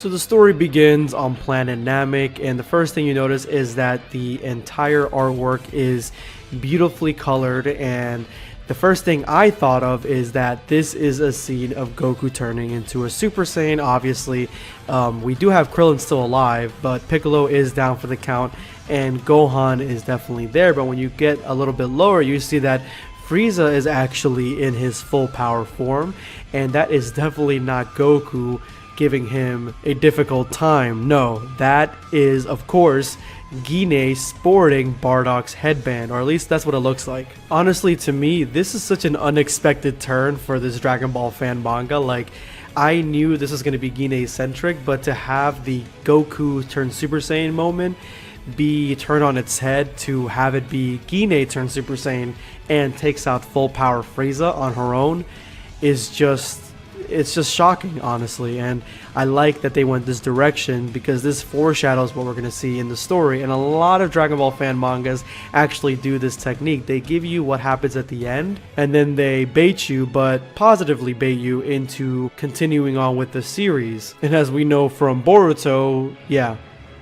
So the story begins on planet Namek, and the first thing you notice is that the entire artwork is beautifully colored, and the first thing I thought of is that this is a scene of Goku turning into a Super Saiyan. Obviously, we do have Krillin still alive, but Piccolo is down for the count, and Gohan is definitely there. But when you get a little bit lower, you see that Frieza is actually in his full power form, and that is definitely not Goku giving him a difficult time. No, that is, of course, Gine sporting Bardock's headband, or at least that's what it looks like. Honestly, to me, this is such an unexpected turn for this Dragon Ball fan manga. Like, I knew this was going to be Gine-centric, but to have the Goku turn Super Saiyan moment be turned on its head, to have it be Gine turn Super Saiyan and takes out full power Frieza on her own, is just, it's just shocking, honestly. And I like that they went this direction because this foreshadows what we're going to see in the story. And a lot of Dragon Ball fan mangas actually do this technique. They give you what happens at the end, and then they bait you, but positively bait you into continuing on with the series. And as we know from Boruto, yeah,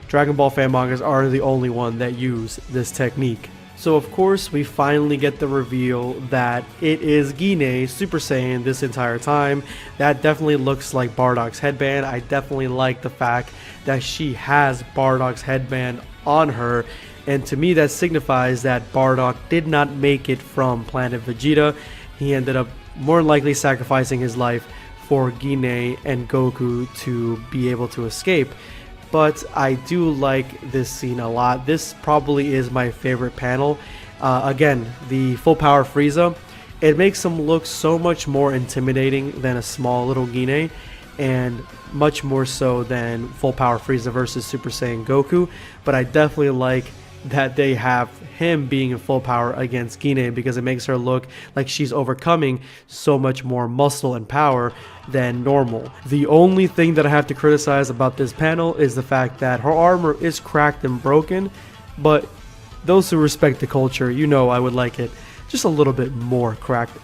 Dragon Ball fan mangas are the only one that use this technique. So of course we finally get the reveal that it is Gine Super Saiyan this entire time. That definitely looks like Bardock's headband. I definitely like the fact that she has Bardock's headband on her, and to me that signifies that Bardock did not make it from Planet Vegeta. He ended up more than likely sacrificing his life for Gine and Goku to be able to escape. But I do like this scene a lot. This probably is my favorite panel. Again, the full power Frieza, it makes him look so much more intimidating than a small little Gine, and much more so than full power Frieza versus Super Saiyan Goku. But I definitely like that they have him being in full power against Gine, because it makes her look like she's overcoming so much more muscle and power than normal. The only thing that I have to criticize about this panel is the fact that her armor is cracked and broken, but those who respect the culture, you know, I would like it just a little bit more cracked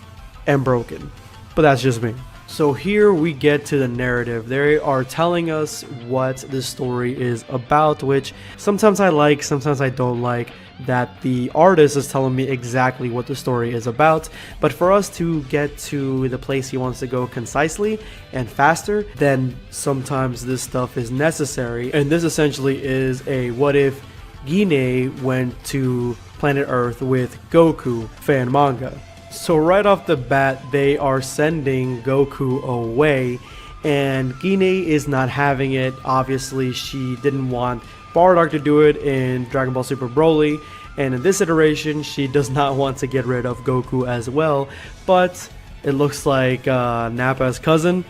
and broken, but that's just me. So here we get to the narrative. They are telling us what this story is about, which sometimes I like, sometimes I don't like, that the artist is telling me exactly what the story is about. But for us to get to the place he wants to go concisely and faster, then sometimes this stuff is necessary. And this essentially is a what if Gine went to planet Earth with Goku fan manga. So right off the bat, they are sending Goku away, and Gine is not having it. Obviously, she didn't want Bardock to do it in Dragon Ball Super Broly, and in this iteration, she does not want to get rid of Goku as well. But it looks like Nappa's cousin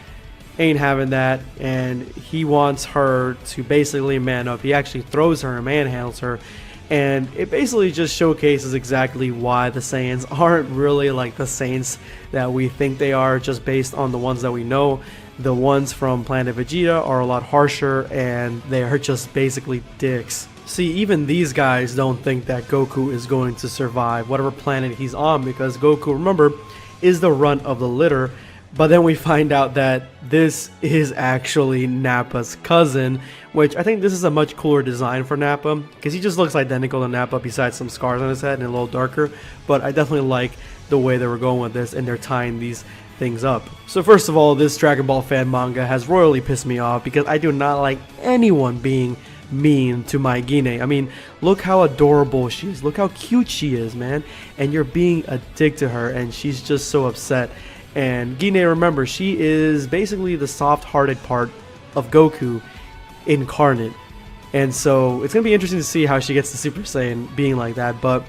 ain't having that, and he wants her to basically man up. He actually throws her and manhandles her. And it basically just showcases exactly why the Saiyans aren't really like the Saiyans that we think they are, just based on the ones that we know. The ones from Planet Vegeta are a lot harsher, and they are just basically dicks. See, even these guys don't think that Goku is going to survive whatever planet he's on, because Goku, remember, is the runt of the litter. But then we find out that this is actually Nappa's cousin, which I think this is a much cooler design for Nappa, because he just looks identical to Nappa besides some scars on his head and a little darker. But I definitely like the way they were going with this, and they're tying these things up. So first of all, this Dragon Ball fan manga has royally pissed me off, because I do not like anyone being mean to my Gine. I mean, look how adorable she is, look how cute she is, man, and you're being a dick to her, and she's just so upset. And Gine, remember, she is basically the soft-hearted part of Goku incarnate. And so it's going to be interesting to see how she gets to Super Saiyan being like that. But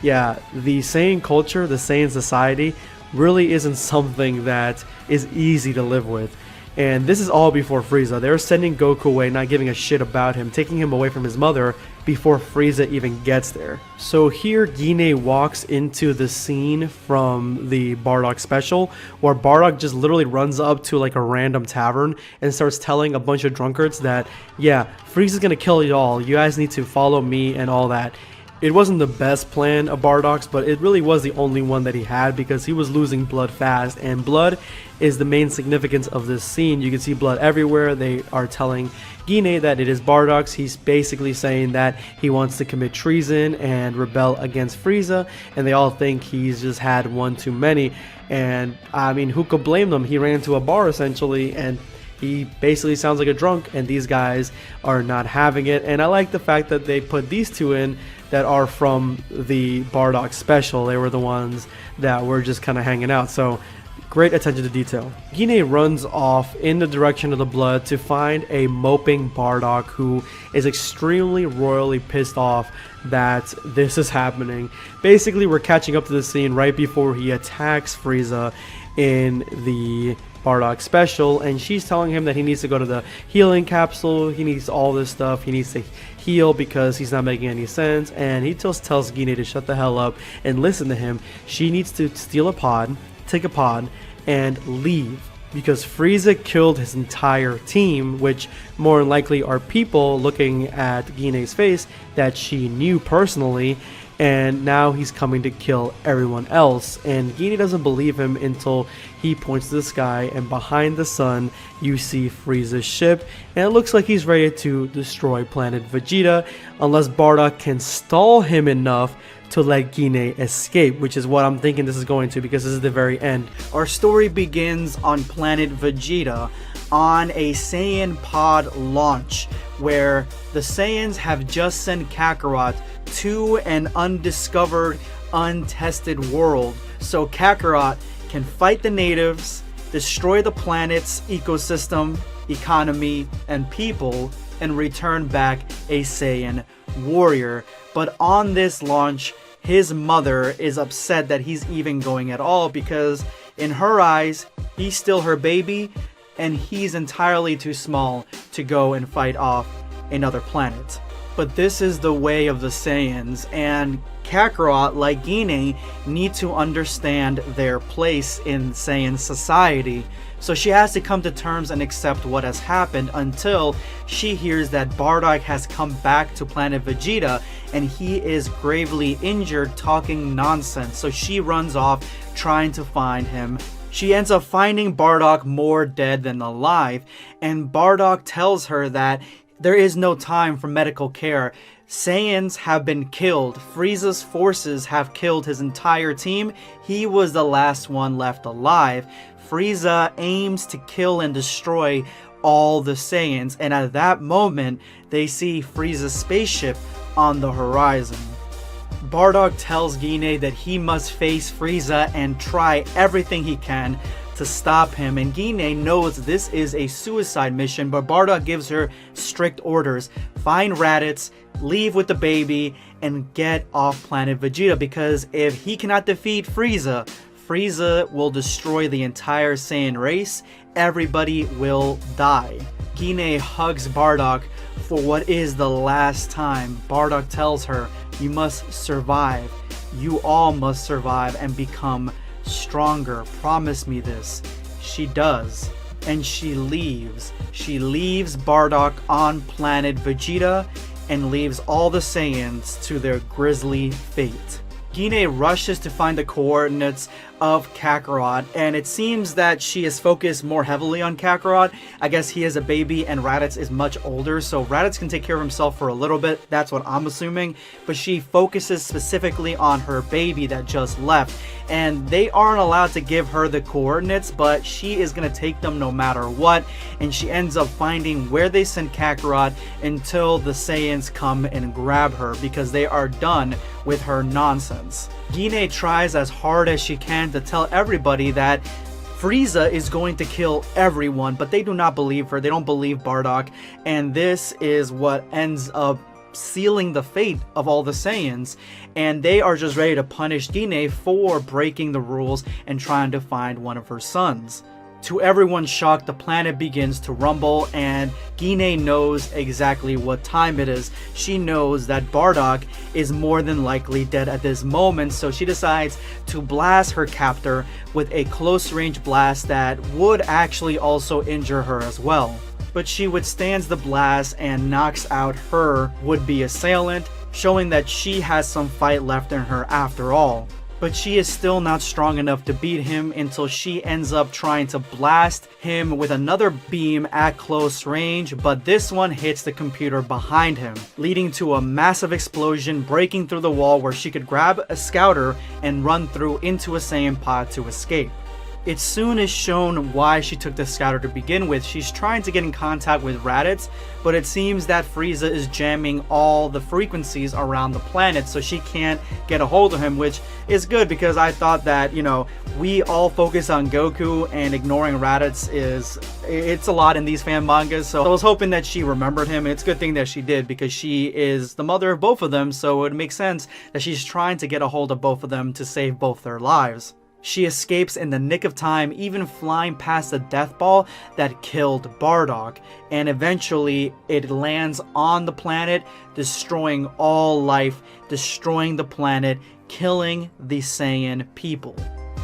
yeah, the Saiyan culture, the Saiyan society, really isn't something that is easy to live with. And this is all before Frieza. They're sending Goku away, not giving a shit about him, taking him away from his mother before Frieza even gets there. So here Gine walks into the scene from the Bardock special, where Bardock just literally runs up to like a random tavern and starts telling a bunch of drunkards that, yeah, Frieza's gonna kill you all, you guys need to follow me and all that. It wasn't the best plan of Bardock's, but it really was the only one that he had because he was losing blood fast, and blood is the main significance of this scene. You can see blood everywhere. They are telling Gine that it is Bardock's. He's basically saying that he wants to commit treason and rebel against Frieza, and they all think he's just had one too many. And I mean, who could blame them? He ran into a bar essentially, and he basically sounds like a drunk, and these guys are not having it. And I like the fact that they put these two in that are from the Bardock special. They were the ones that were just kind of hanging out. So great attention to detail. Gine runs off in the direction of the blood to find a moping Bardock who is extremely royally pissed off that this is happening. Basically, we're catching up to the scene right before he attacks Frieza in the Bardock special, and she's telling him that he needs to go to the healing capsule. He needs all this stuff. He needs to heal because he's not making any sense, and he just tells Gine to shut the hell up and listen to him. She needs to steal a pod, take a pod, and leave because Frieza killed his entire team, which more than likely are people looking at Gine's face that she knew personally, and now he's coming to kill everyone else. And Gine doesn't believe him until he points to the sky, and behind the sun you see Frieza's ship, and it looks like he's ready to destroy Planet Vegeta unless Bardock can stall him enough to let Gine escape, which is what I'm thinking this is going to, because this is the very end. Our story begins on Planet Vegeta on a Saiyan pod launch where the Saiyans have just sent Kakarot to an undiscovered, untested world so Kakarot can fight the natives, destroy the planet's ecosystem, economy, and people, and return back a Saiyan warrior. But on this launch, his mother is upset that he's even going at all because in her eyes, he's still her baby and he's entirely too small to go and fight off another planet. But this is the way of the Saiyans, and Kakarot, like Gine, need to understand their place in Saiyan society. So she has to come to terms and accept what has happened until she hears that Bardock has come back to Planet Vegeta and he is gravely injured talking nonsense. So she runs off trying to find him. She ends up finding Bardock more dead than alive, and Bardock tells her that there is no time for medical care. Saiyans have been killed. Frieza's forces have killed his entire team. He was the last one left alive. Frieza aims to kill and destroy all the Saiyans, and at that moment, they see Frieza's spaceship on the horizon. Bardock tells Gine that he must face Frieza and try everything he can to stop him, and Gine knows this is a suicide mission, but Bardock gives her strict orders. Find Raditz, leave with the baby, and get off Planet Vegeta, because if he cannot defeat Frieza, Frieza will destroy the entire Saiyan race. Everybody will die. Gine hugs Bardock for what is the last time. Bardock tells her, you must survive. You all must survive and become stronger. Promise me this. She does. And she leaves. She leaves Bardock on Planet Vegeta and leaves all the Saiyans to their grisly fate. Gine rushes to find the coordinates of Kakarot, and it seems that she is focused more heavily on Kakarot. I guess he is a baby and Raditz is much older, so Raditz can take care of himself for a little bit. That's what I'm assuming. But she focuses specifically on her baby that just left, and they aren't allowed to give her the coordinates, but she is going to take them no matter what, and she ends up finding where they sent Kakarot until the Saiyans come and grab her because they are done with her nonsense. Gine tries as hard as she can to tell everybody that Frieza is going to kill everyone, but they do not believe her. They don't believe Bardock, and this is what ends up sealing the fate of all the Saiyans, and they are just ready to punish Gine for breaking the rules and trying to find one of her sons. To everyone's shock, the planet begins to rumble, and Gine knows exactly what time it is. She knows that Bardock is more than likely dead at this moment, so she decides to blast her captor with a close-range blast that would actually also injure her as well. But she withstands the blast and knocks out her would-be assailant, showing that she has some fight left in her after all. But she is still not strong enough to beat him until she ends up trying to blast him with another beam at close range, but this one hits the computer behind him, leading to a massive explosion breaking through the wall where she could grab a scouter and run through into a Saiyan pod to escape. It soon is shown why she took the scouter to begin with. She's trying to get in contact with Raditz, but it seems that Frieza is jamming all the frequencies around the planet, so she can't get a hold of him, which is good because I thought that, we all focus on Goku and ignoring Raditz it's a lot in these fan mangas, so I was hoping that she remembered him, and it's a good thing that she did because she is the mother of both of them, so it makes sense that she's trying to get a hold of both of them to save both their lives. She escapes in the nick of time, even flying past the death ball that killed Bardock, and eventually it lands on the planet, destroying all life, destroying the planet, killing the Saiyan people.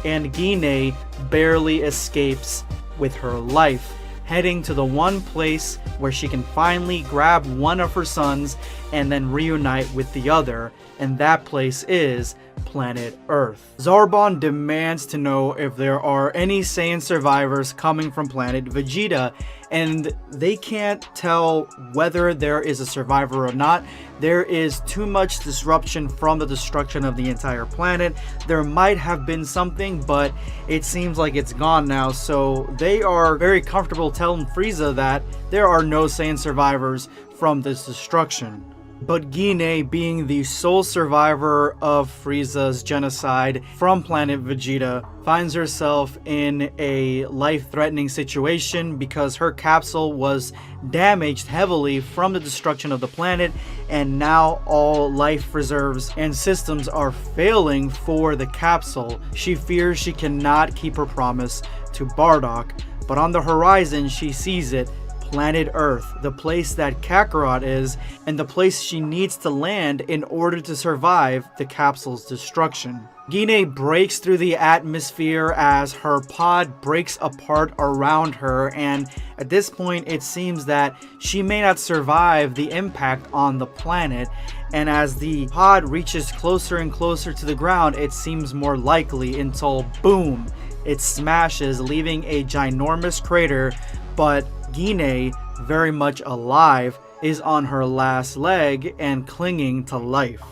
And Gine barely escapes with her life, heading to the one place where she can finally grab one of her sons and then reunite with the other, and that place is Planet Earth. Zarbon demands to know if there are any Saiyan survivors coming from Planet Vegeta, and they can't tell whether there is a survivor or not. There is too much disruption from the destruction of the entire planet. There might have been something, but it seems like it's gone now, so they are very comfortable telling Frieza that there are no Saiyan survivors from this destruction. But Gine, being the sole survivor of Frieza's genocide from Planet Vegeta, finds herself in a life-threatening situation because her capsule was damaged heavily from the destruction of the planet, and now all life reserves and systems are failing for the capsule. She fears she cannot keep her promise to Bardock, but on the horizon she sees it, Planet Earth, the place that Kakarot is, and the place she needs to land in order to survive the capsule's destruction. Gine breaks through the atmosphere as her pod breaks apart around her, and at this point it seems that she may not survive the impact on the planet, and as the pod reaches closer and closer to the ground, it seems more likely until boom, it smashes, leaving a ginormous crater, but Gine, very much alive, is on her last leg and clinging to life.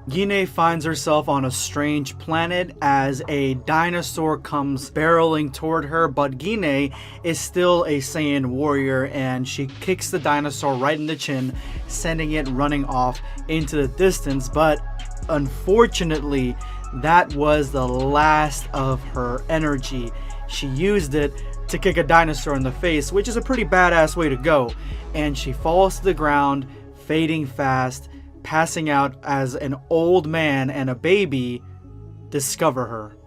Gine finds herself on a strange planet as a dinosaur comes barreling toward her, but Gine is still a Saiyan warrior and she kicks the dinosaur right in the chin, sending it running off into the distance, but unfortunately that was the last of her energy. She used it to kick a dinosaur in the face, which is a pretty badass way to go, and she falls to the ground, fading fast, passing out as an old man and a baby discover her.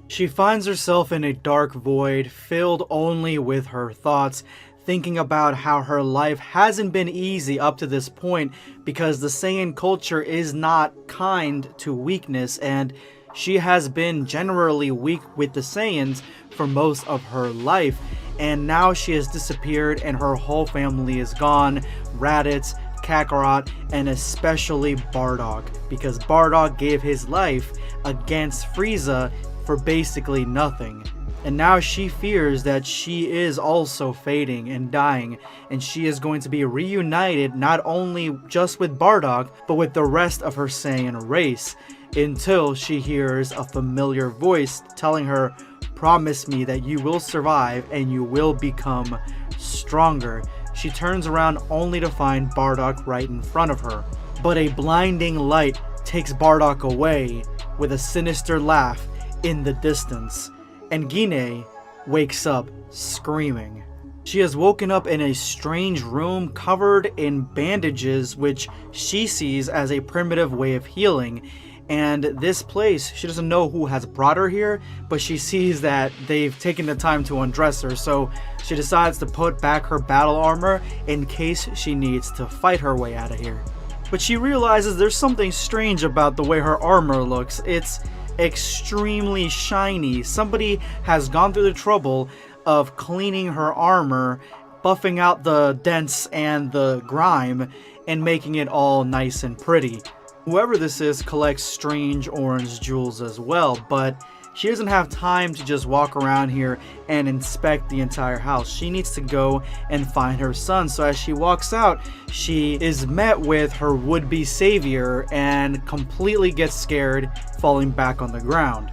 She finds herself in a dark void filled only with her thoughts, thinking about how her life hasn't been easy up to this point because the Saiyan culture is not kind to weakness, and she has been generally weak with the Saiyans for most of her life, and now she has disappeared and her whole family is gone. Raditz, Kakarot, and especially Bardock, because Bardock gave his life against Frieza for basically nothing. And now she fears that she is also fading and dying, and she is going to be reunited not only just with Bardock, but with the rest of her Saiyan race, until she hears a familiar voice telling her, "Promise me that you will survive and you will become stronger." She turns around only to find Bardock right in front of her. But a blinding light takes Bardock away with a sinister laugh in the distance, and Gine wakes up screaming. She has woken up in a strange room covered in bandages, which she sees as a primitive way of healing. And this place, she doesn't know who has brought her here, but she sees that they've taken the time to undress her, so she decides to put back her battle armor in case she needs to fight her way out of here. But she realizes there's something strange about the way her armor looks. It's extremely shiny. Somebody has gone through the trouble of cleaning her armor, buffing out the dents and the grime, and making it all nice and pretty. Whoever this is collects strange orange jewels as well, but she doesn't have time to just walk around here and inspect the entire house. She needs to go and find her son. So as she walks out, she is met with her would-be savior and completely gets scared, falling back on the ground.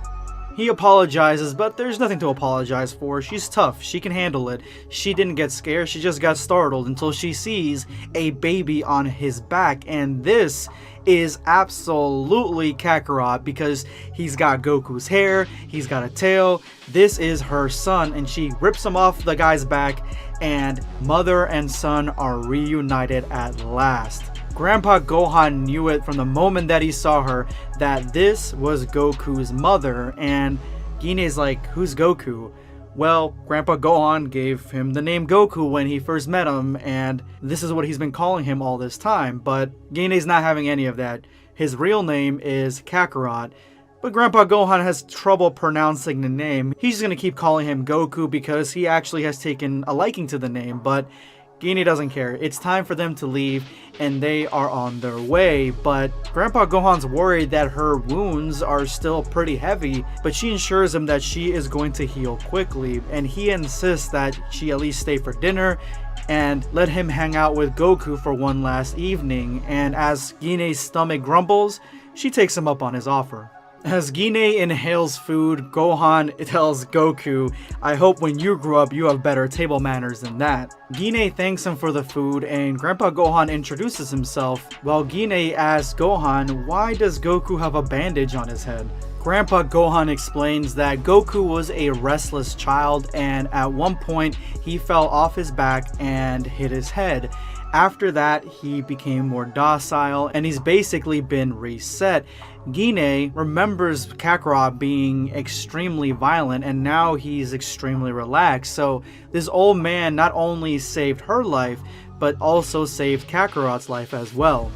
He apologizes, but there's nothing to apologize for. She's tough. She can handle it. She didn't get scared. She just got startled until she sees a baby on his back. And this is absolutely Kakarot because he's got Goku's hair. He's got a tail. This is her son, and she rips him off the guy's back, and mother and son are reunited at last. Grandpa Gohan knew it from the moment that he saw her that this was Goku's mother, and Gine's like, who's Goku? Well, Grandpa Gohan gave him the name Goku when he first met him, and this is what he's been calling him all this time, but Gine's not having any of that. His real name is Kakarot, but Grandpa Gohan has trouble pronouncing the name. He's just gonna keep calling him Goku because he actually has taken a liking to the name, but Gine doesn't care. It's time for them to leave, and they are on their way, but Grandpa Gohan's worried that her wounds are still pretty heavy, but she assures him that she is going to heal quickly, and he insists that she at least stay for dinner and let him hang out with Goku for one last evening, and as Gine's stomach grumbles, she takes him up on his offer. As Gine inhales food, Gohan tells Goku, I hope when you grow up you have better table manners than that. Gine thanks him for the food, and Grandpa Gohan introduces himself, while Gine asks Gohan, why does Goku have a bandage on his head? Grandpa Gohan explains that Goku was a restless child, and at one point he fell off his back and hit his head. After that, he became more docile, and he's basically been reset. Gine remembers Kakarot being extremely violent, and now he's extremely relaxed. So this old man not only saved her life, but also saved Kakarot's life as well.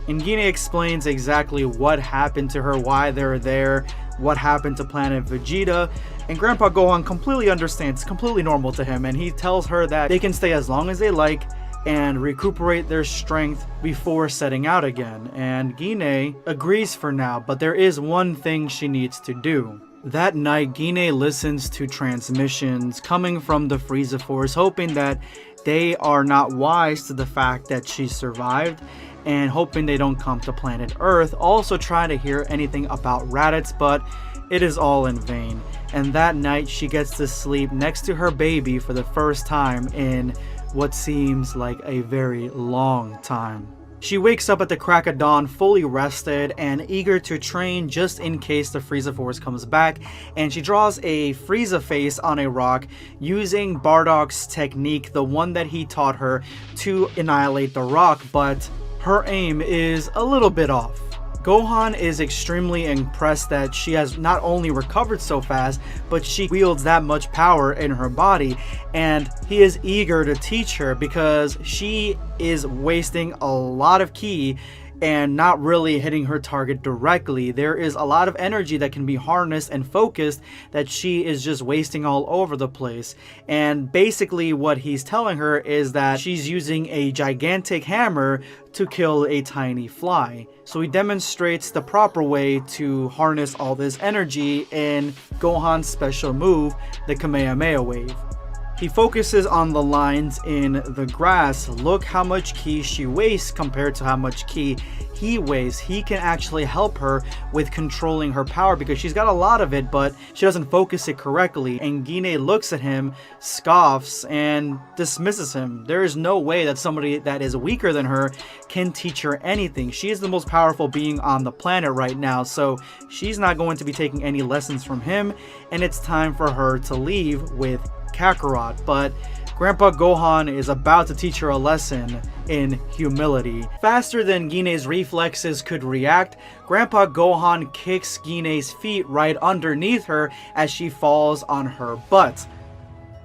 And Gine explains exactly what happened to her, why they're there, what happened to Planet Vegeta, and Grandpa Gohan completely understands, completely normal to him, and he tells her that they can stay as long as they like and recuperate their strength before setting out again. And Gine agrees for now, but there is one thing she needs to do. That night, Gine listens to transmissions coming from the Frieza Force, hoping that they are not wise to the fact that she survived, and hoping they don't come to planet Earth, also trying to hear anything about Raditz, but it is all in vain. And that night, she gets to sleep next to her baby for the first time in what seems like a very long time. She wakes up at the crack of dawn fully rested and eager to train just in case the Frieza Force comes back, and she draws a Frieza face on a rock using Bardock's technique, the one that he taught her to annihilate the rock, but her aim is a little bit off. Gohan is extremely impressed that she has not only recovered so fast, but she wields that much power in her body, and he is eager to teach her because she is wasting a lot of ki and not really hitting her target directly. There is a lot of energy that can be harnessed and focused that she is just wasting all over the place. And basically what he's telling her is that she's using a gigantic hammer to kill a tiny fly. So he demonstrates the proper way to harness all this energy in Gohan's special move, the Kamehameha Wave. He focuses on the lines in the grass. Look how much ki she wastes compared to how much ki he wastes. He can actually help her with controlling her power because she's got a lot of it, but she doesn't focus it correctly. And Gine looks at him, scoffs, and dismisses him. There is no way that somebody that is weaker than her can teach her anything. She is the most powerful being on the planet right now, so she's not going to be taking any lessons from him, and it's time for her to leave with Kakarot. But Grandpa Gohan is about to teach her a lesson in humility. Faster than Gine's reflexes could react, Grandpa Gohan kicks Gine's feet right underneath her as she falls on her butt,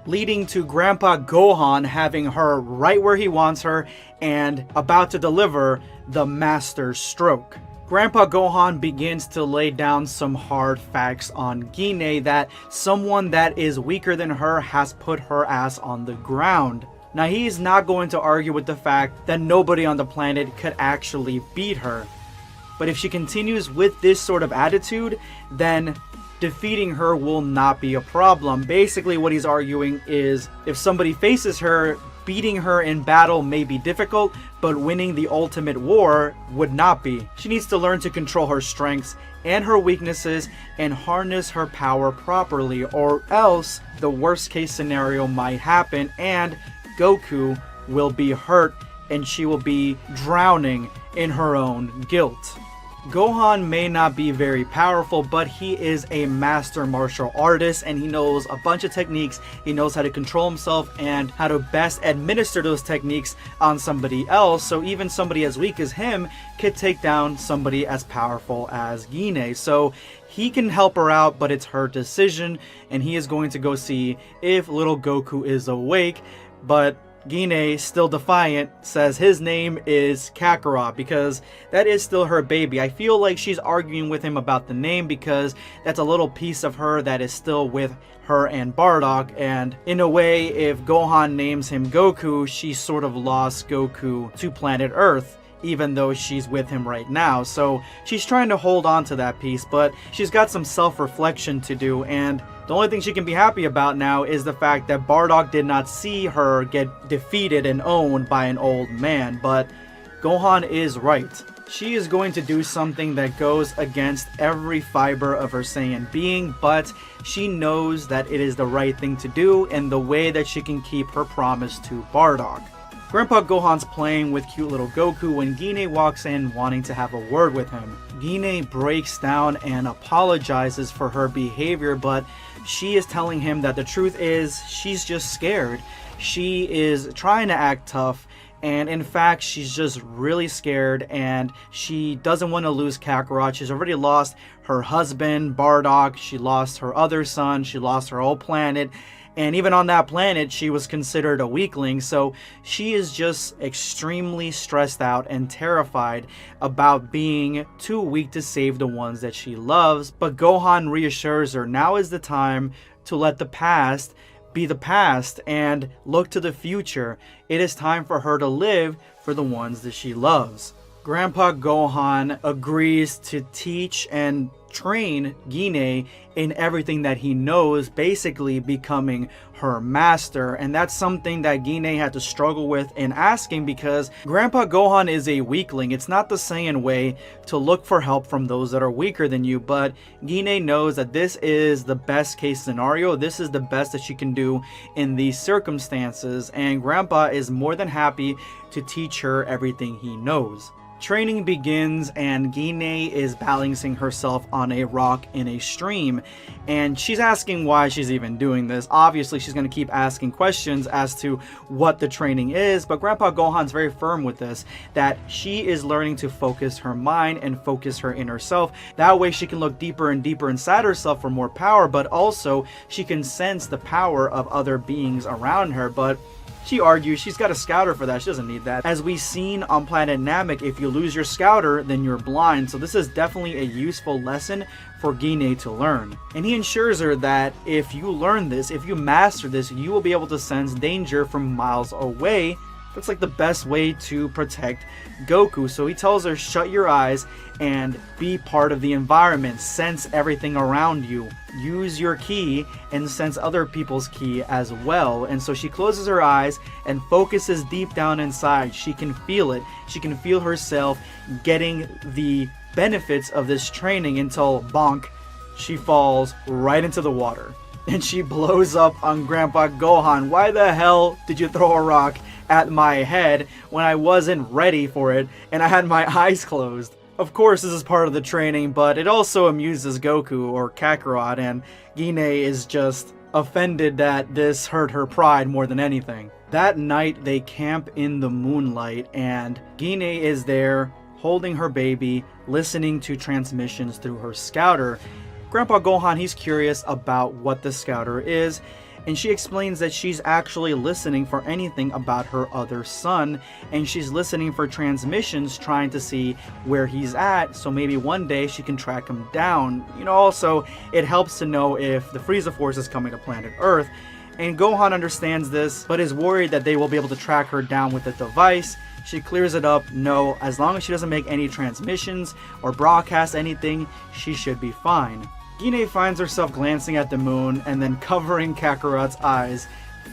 leading to Grandpa Gohan having her right where he wants her and about to deliver the Master Stroke. Grandpa Gohan begins to lay down some hard facts on Gine, that someone that is weaker than her has put her ass on the ground. Now he's not going to argue with the fact that nobody on the planet could actually beat her. But if she continues with this sort of attitude, then defeating her will not be a problem. Basically what he's arguing is if somebody faces her, beating her in battle may be difficult, but winning the ultimate war would not be. She needs to learn to control her strengths and her weaknesses and harness her power properly, or else the worst case scenario might happen and Goku will be hurt and she will be drowning in her own guilt. Gohan may not be very powerful, but he is a master martial artist and he knows a bunch of techniques. He knows how to control himself and how to best administer those techniques on somebody else. So even somebody as weak as him could take down somebody as powerful as Gine. So he can help her out, but it's her decision, and he is going to go see if little Goku is awake. But Gine, still defiant, says his name is Kakarot because that is still her baby. I feel like she's arguing with him about the name because that's a little piece of her that is still with her and Bardock, and in a way, if Gohan names him Goku, she sort of lost Goku to planet Earth, even though she's with him right now. So she's trying to hold on to that piece, but she's got some self-reflection to do, and the only thing she can be happy about now is the fact that Bardock did not see her get defeated and owned by an old man. But Gohan is right. She is going to do something that goes against every fiber of her Saiyan being, but she knows that it is the right thing to do and the way that she can keep her promise to Bardock. Grandpa Gohan's playing with cute little Goku when Gine walks in wanting to have a word with him. Gine breaks down and apologizes for her behavior, but she is telling him that the truth is she's just scared. She is trying to act tough, and in fact she's just really scared and she doesn't want to lose Kakarot. She's already lost her husband, Bardock, she lost her other son, she lost her whole planet. And even on that planet, she was considered a weakling, so she is just extremely stressed out and terrified about being too weak to save the ones that she loves. But Gohan reassures her now is the time to let the past be the past and look to the future. It is time for her to live for the ones that she loves. Grandpa Gohan agrees to teach and train Gine in everything that he knows, basically becoming her master. And that's something that Gine had to struggle with in asking because Grandpa Gohan is a weakling. It's not the Saiyan way to look for help from those that are weaker than you, but Gine knows that this is the best case scenario. This is the best that she can do in these circumstances, and Grandpa is more than happy to teach her everything he knows. Training begins and Gine is balancing herself on a rock in a stream, and she's asking why she's even doing this. Obviously she's going to keep asking questions as to what the training is, but Grandpa Gohan's very firm with this, that she is learning to focus her mind and focus her inner self. That way she can look deeper and deeper inside herself for more power, but also she can sense the power of other beings around her. But she argues she's got a scouter for that. She doesn't need that. As we've seen on Planet Namek, if you lose your scouter, then you're blind. So this is definitely a useful lesson for Gine to learn. And he assures her that if you learn this, if you master this, you will be able to sense danger from miles away. That's like the best way to protect Goku. So he tells her, shut your eyes and be part of the environment. Sense everything around you. Use your ki and sense other people's ki as well. And so she closes her eyes and focuses deep down inside. She can feel it. She can feel herself getting the benefits of this training until bonk, she falls right into the water. And she blows up on Grandpa Gohan. Why the hell did you throw a rock at my head when I wasn't ready for it and I had my eyes closed? Of course this is part of the training, but it also amuses Goku, or Kakarot, and Gine is just offended that this hurt her pride more than anything. That night they camp in the moonlight and Gine is there holding her baby, listening to transmissions through her scouter. Grandpa Gohan, he's curious about what the scouter is, and she explains that she's actually listening for anything about her other son, and she's listening for transmissions trying to see where he's at, so maybe one day she can track him down. You know, also, it helps to know if the Frieza Force is coming to planet Earth, And Gohan understands this, but is worried that they will be able to track her down with the device. She clears it up. No, as long as she doesn't make any transmissions or broadcast anything, she should be fine. Gine finds herself glancing at the moon and then covering Kakarot's eyes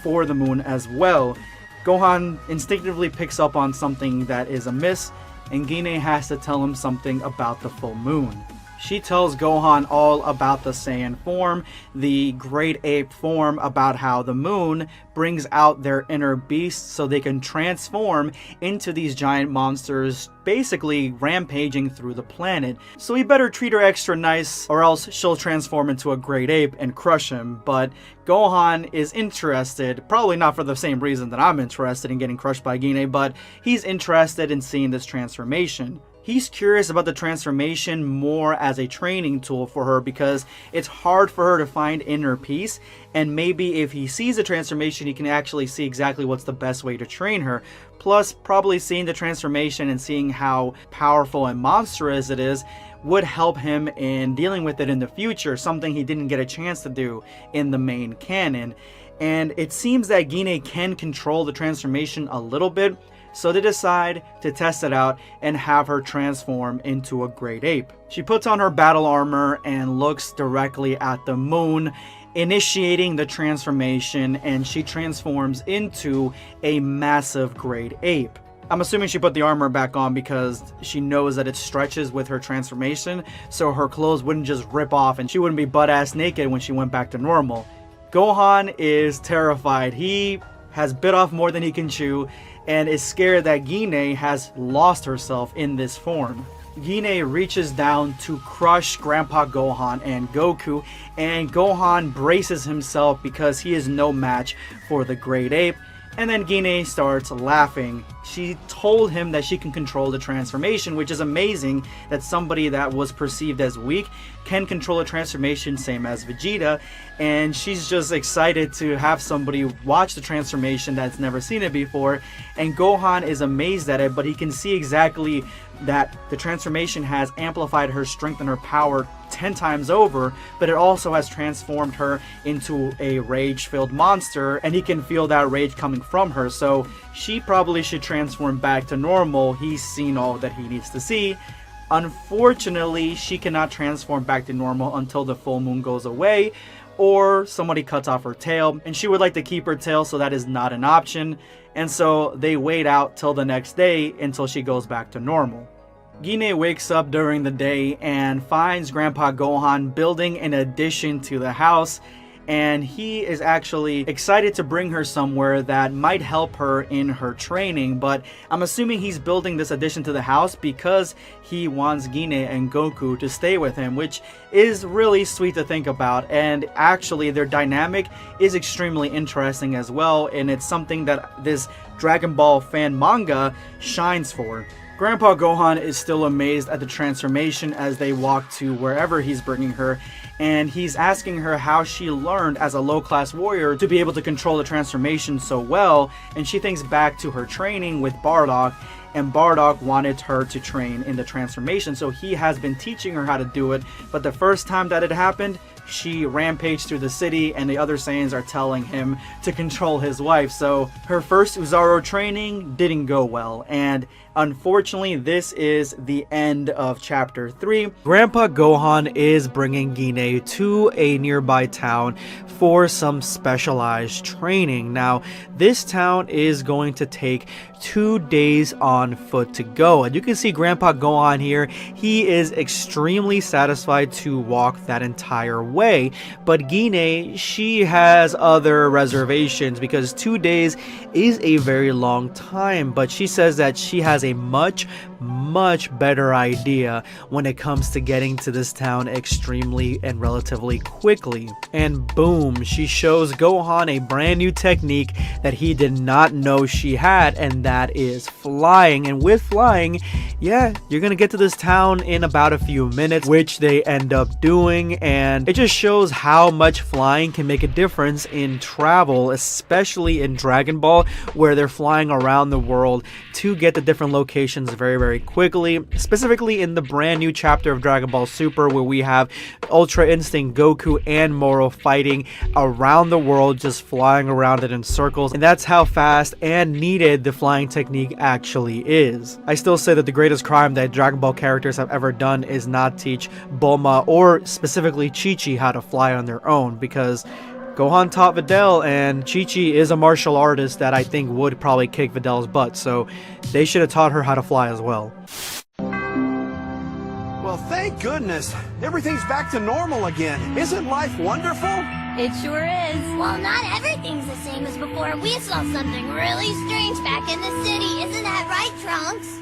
for the moon as well. Gohan instinctively picks up on something that is amiss, and Gine has to tell him something about the full moon. She tells Gohan all about the Saiyan form, the great ape form, about how the moon brings out their inner beasts so they can transform into these giant monsters, basically rampaging through the planet. So he better treat her extra nice or else she'll transform into a great ape and crush him. But Gohan is interested, probably not for the same reason that I'm interested in getting crushed by Gine, but he's interested in seeing this transformation. He's curious about the transformation more as a training tool for her because it's hard for her to find inner peace, and maybe if he sees the transformation he can actually see exactly what's the best way to train her. Plus, probably seeing the transformation and seeing how powerful and monstrous it is would help him in dealing with it in the future, something he didn't get a chance to do in the main canon. And it seems that Gine can control the transformation a little bit, so they decide to test it out and have her transform into a great ape. She puts on her battle armor and looks directly at the moon, initiating the transformation, and she transforms into a massive great ape. I'm assuming she put the armor back on because she knows that it stretches with her transformation, so her clothes wouldn't just rip off and she wouldn't be butt-ass naked when she went back to normal. Gohan is terrified. He has bit off more than he can chew and is scared that Gine has lost herself in this form. Gine reaches down to crush Grandpa Gohan and Goku, and Gohan braces himself because he is no match for the great ape. And then Gine starts laughing. She told him that she can control the transformation, which is amazing that somebody that was perceived as weak can control a transformation, same as Vegeta. And she's just excited to have somebody watch the transformation that's never seen it before. And Gohan is amazed at it, but he can see exactly that the transformation has amplified her strength and her power 10 times over, but it also has transformed her into a rage-filled monster, and he can feel that rage coming from her, so she probably should transform back to normal. He's seen all that he needs to see. Unfortunately, she cannot transform back to normal until the full moon goes away, or somebody cuts off her tail, and she would like to keep her tail, so that is not an option, and so they wait out till the next day until she goes back to normal. Gine wakes up during the day and finds Grandpa Gohan building an addition to the house, and he is actually excited to bring her somewhere that might help her in her training, but I'm assuming he's building this addition to the house because he wants Gine and Goku to stay with him, which is really sweet to think about, and actually their dynamic is extremely interesting as well, and it's something that this Dragon Ball fan manga shines for. Grandpa Gohan is still amazed at the transformation as they walk to wherever he's bringing her, and he's asking her how she learned as a low-class warrior to be able to control the transformation so well, and she thinks back to her training with Bardock, and Bardock wanted her to train in the transformation, so he has been teaching her how to do it, but the first time that it happened, she rampaged through the city and the other Saiyans are telling him to control his wife, so her first Uzaro training didn't go well, and unfortunately this is the end of chapter 3. Grandpa Gohan is bringing Gine to a nearby town for some specialized training. Now this town is going to take 2 days on foot to go, and you can see Grandpa Gohan here. He is extremely satisfied to walk that entire way, but Gine, she has other reservations because 2 days is a very long time, but she says that she has a much better idea when it comes to getting to this town extremely and relatively quickly. And boom, she shows Gohan a brand new technique that he did not know she had, and that is fly flying, and with flying, yeah, you're gonna get to this town in about a few minutes, which they end up doing, and it just shows how much flying can make a difference in travel, especially in Dragon Ball, where they're flying around the world to get to different locations very quickly, specifically in the brand new chapter of Dragon Ball Super, where we have Ultra Instinct Goku and Moro fighting around the world, just flying around it in circles, and that's how fast and needed the flying technique actually is. I still say that the greatest crime that Dragon Ball characters have ever done is not teach Bulma or specifically Chi-Chi how to fly on their own, because Gohan taught Videl, and Chi-Chi is a martial artist that I think would probably kick Videl's butt, so they should have taught her how to fly as well. Well, thank goodness. Everything's back to normal again. Isn't life wonderful? It sure is. Well, not everything's the same as before. We saw something really strange back in the city. Isn't that right, Trunks?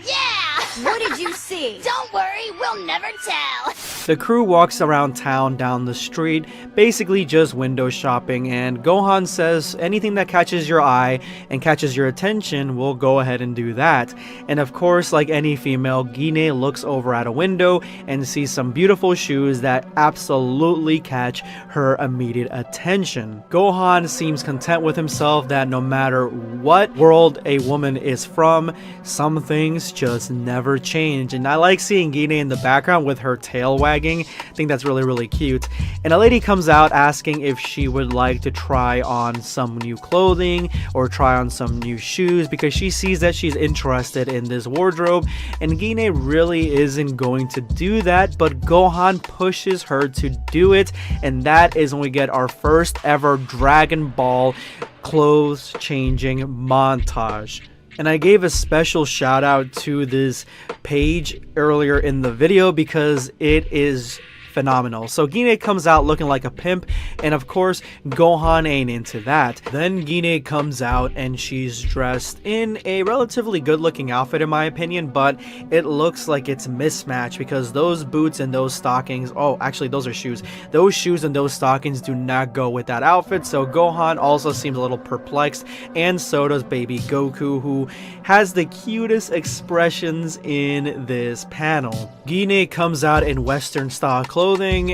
Yeah! What did you see? Don't worry, we'll never tell. The crew walks around town down the street, basically just window shopping, and Gohan says anything that catches your eye and catches your attention, we'll go ahead and do that. And of course, like any female, Gine looks over at a window and sees some beautiful shoes that absolutely catch her immediate attention. Gohan seems content with himself that no matter what world a woman is from, some things just never change. And I like seeing Gine in the background with her tail wagging. I think that's really cute. And a lady comes out asking if she would like to try on some new clothing or try on some new shoes, because she sees that she's interested in this wardrobe, and Gine really isn't going to do that, but Gohan pushes her to do it, and that is when we get our first ever Dragon Ball clothes changing montage. And I gave a special shout out to this page earlier in the video because it is phenomenal. So Gine comes out looking like a pimp, and of course Gohan ain't into that. Then Gine comes out and she's dressed in a relatively good looking outfit in my opinion, but it looks like it's mismatched because those boots and those stockings, oh actually those are shoes, those shoes and those stockings do not go with that outfit. So Gohan also seems a little perplexed, and so does baby Goku, who has the cutest expressions in this panel. Gine comes out in Western style clothing,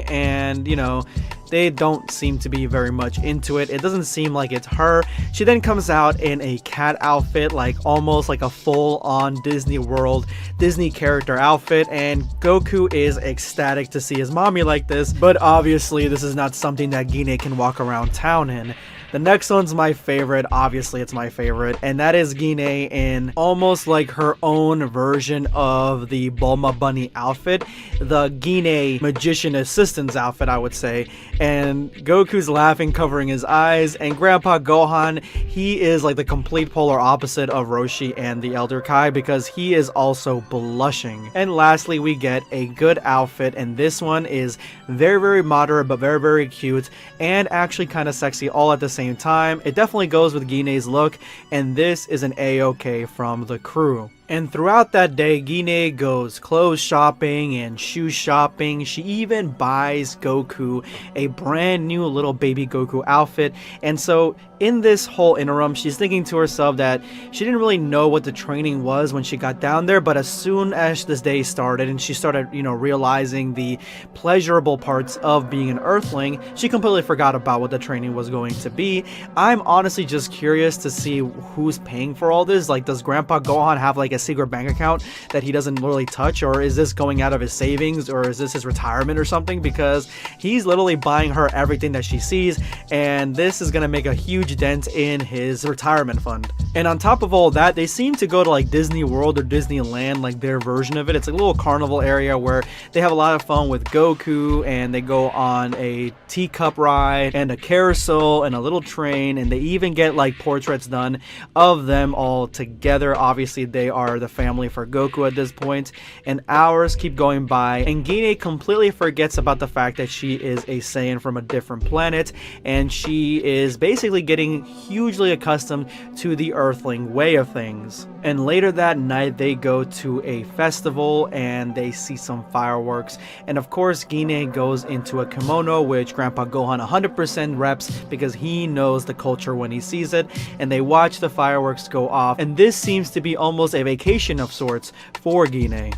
and you know, they don't seem to be very much into it. It doesn't seem like it's her. She then comes out in a cat outfit, like almost like a full-on Disney World Disney character outfit, and Goku is ecstatic to see his mommy like this, but obviously this is not something that Gine can walk around town in. The next one's my favorite, obviously it's my favorite, and that is Gine in almost like her own version of the Bulma Bunny outfit, the Gine Magician Assistant's outfit, I would say. And Goku's laughing, covering his eyes, and Grandpa Gohan, he is like the complete polar opposite of Roshi and the Elder Kai, because he is also blushing. And lastly, we get a good outfit, and this one is very moderate but very cute, and actually kind of sexy all at the same time. It definitely goes with Gine's look, and this is an A-OK from the crew. And throughout that day, Gine goes clothes shopping and shoe shopping. She even buys Goku a brand new little baby Goku outfit. And so in this whole interim, she's thinking to herself that she didn't really know what the training was when she got down there, but as soon as this day started and she started, you know, realizing the pleasurable parts of being an Earthling, she completely forgot about what the training was going to be. I'm honestly just curious to see who's paying for all this. Like, does Grandpa Gohan have like a secret bank account that he doesn't really touch, or is this going out of his savings, or is this his retirement or something? Because he's literally buying her everything that she sees, and this is gonna make a huge dent in his retirement fund. And on top of all that, they seem to go to like Disney World or Disneyland, like their version of it. It's a little carnival area where they have a lot of fun with Goku, and they go on a teacup ride and a carousel and a little train, and they even get like portraits done of them all together. Obviously they are the family for Goku at this point, and hours keep going by, and Gine completely forgets about the fact that she is a Saiyan from a different planet, and she is basically getting hugely accustomed to the Earthling way of things. And later that night they go to a festival and they see some fireworks, and of course Gine goes into a kimono, which Grandpa Gohan 100% reps because he knows the culture when he sees it, and they watch the fireworks go off, and this seems to be almost a vacation of sorts for Gine.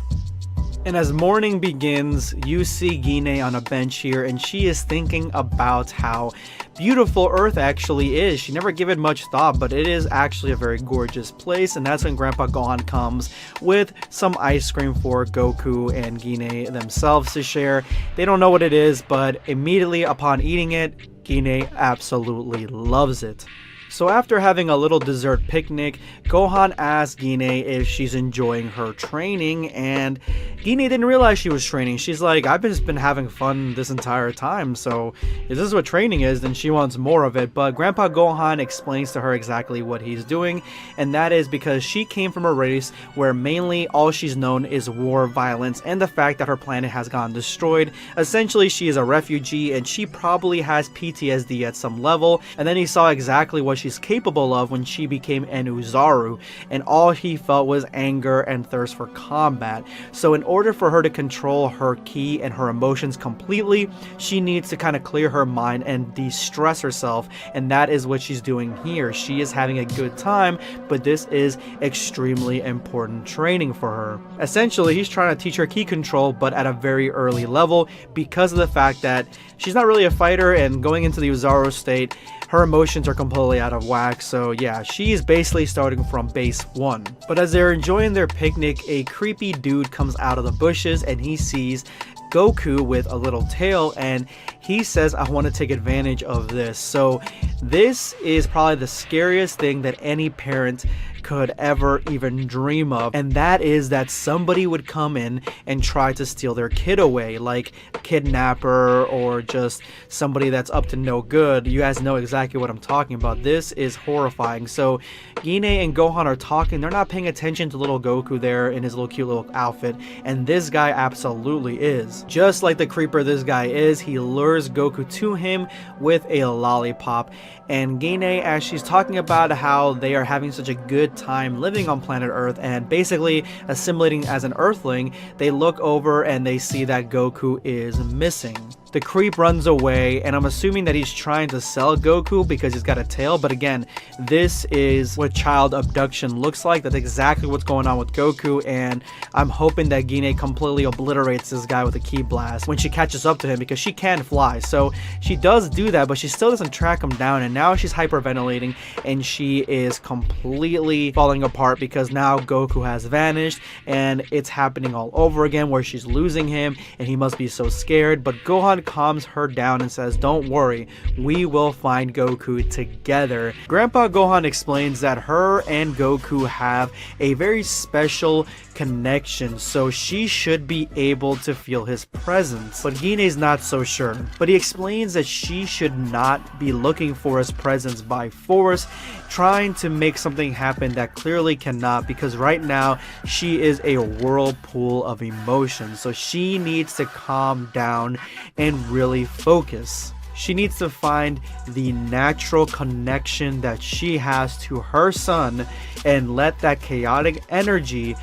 And as morning begins, you see Gine on a bench here, and she is thinking about how beautiful Earth actually is. She never gave it much thought, but it is actually a very gorgeous place. And that's when Grandpa Gohan comes with some ice cream for Goku and Gine themselves to share. They don't know what it is, but immediately upon eating it, Gine absolutely loves it. So after having a little dessert picnic, Gohan asks Gine if she's enjoying her training, and Gine didn't realize she was training. She's like, I've just been having fun this entire time, so if this is what training is, then she wants more of it. But Grandpa Gohan explains to her exactly what he's doing, and that is because she came from a race where mainly all she's known is war, violence, and the fact that her planet has gotten destroyed. Essentially, she is a refugee, and she probably has PTSD at some level. And then he saw exactly what she's capable of when she became an Uzaru, and all he felt was anger and thirst for combat. So in order for her to control her ki and her emotions completely, she needs to kind of clear her mind and de-stress herself, and that is what she's doing here. She is having a good time, but this is extremely important training for her. Essentially, he's trying to teach her ki control, but at a very early level, because of the fact that she's not really a fighter, and going into the Uzaru state, her emotions are completely out of whack. So yeah, she's basically starting from base 1. But as they're enjoying their picnic, a creepy dude comes out of the bushes and he sees Goku with a little tail, and he says, I want to take advantage of this. So this is probably the scariest thing that any parent could ever even dream of, and that is that somebody would come in and try to steal their kid away, like a kidnapper or just somebody that's up to no good. You guys know exactly what I'm talking about. This is horrifying. So Gine and Gohan are talking. They're not paying attention to little Goku there in his little cute little outfit, and this guy absolutely is. Just like the creeper this guy is, he lures Goku to him with a lollipop, and Gine, as she's talking about how they are having such a good time living on planet Earth and basically assimilating as an Earthling, they look over and they see that Goku is missing. The creep runs away, and I'm assuming that he's trying to sell Goku because he's got a tail, but again, this is what child abduction looks like. That's exactly what's going on with Goku, and I'm hoping that Gine completely obliterates this guy with a ki blast when she catches up to him, because she can fly. So she does do that, but she still doesn't track him down, and now she's hyperventilating, and she is completely falling apart because now Goku has vanished, and it's happening all over again where she's losing him, and he must be so scared. But Gohan calms her down and says, don't worry, we will find Goku together. Grandpa Gohan explains that her and Goku have a very special connection, so she should be able to feel his presence. But Gine's not so sure. But he explains that she should not be looking for his presence by force, trying to make something happen that clearly cannot, because right now she is a whirlpool of emotions. So she needs to calm down and really focus. She needs to find the natural connection that she has to her son and let that chaotic energy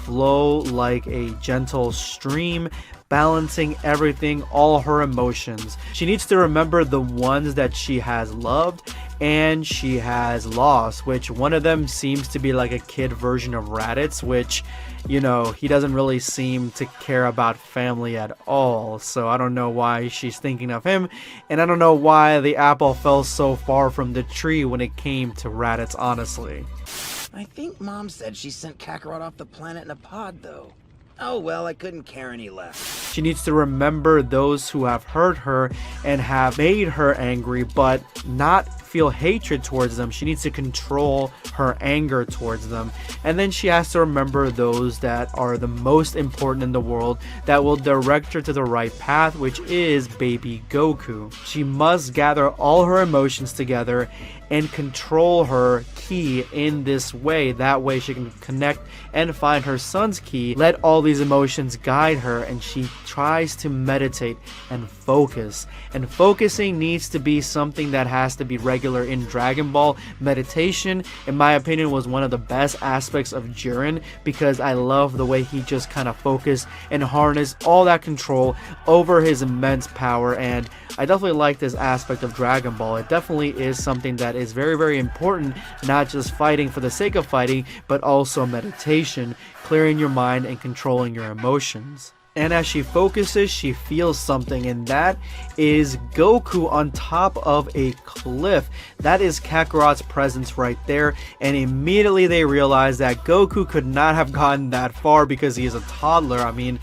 flow like a gentle stream, balancing everything, all her emotions. She needs to remember the ones that she has loved and she has lost, which one of them seems to be like a kid version of Raditz, which, you know, he doesn't really seem to care about family at all. So I don't know why she's thinking of him, and I don't know why the apple fell so far from the tree when it came to Raditz, honestly. I think Mom said she sent Kakarot off the planet in a pod, though. Oh well, I couldn't care any less. She needs to remember those who have hurt her and have made her angry, but not feel hatred towards them. She needs to control her anger towards them. And then she has to remember those that are the most important in the world that will direct her to the right path, which is baby Goku. She must gather all her emotions together and control her ki in this way. That way she can connect and find her son's ki. Let all these emotions guide her, and she tries to meditate and focus. And focusing needs to be something that has to be regular regular in Dragon Ball. Meditation, in my opinion, was one of the best aspects of Jiren, because I love the way he just kind of focused and harnessed all that control over his immense power, and I definitely like this aspect of Dragon Ball. It definitely is something that is very, very important, not just fighting for the sake of fighting, but also meditation, clearing your mind and controlling your emotions. And as she focuses, she feels something, and that is Goku on top of a cliff. That is Kakarot's presence right there, and immediately they realize that Goku could not have gotten that far because he is a toddler. I mean,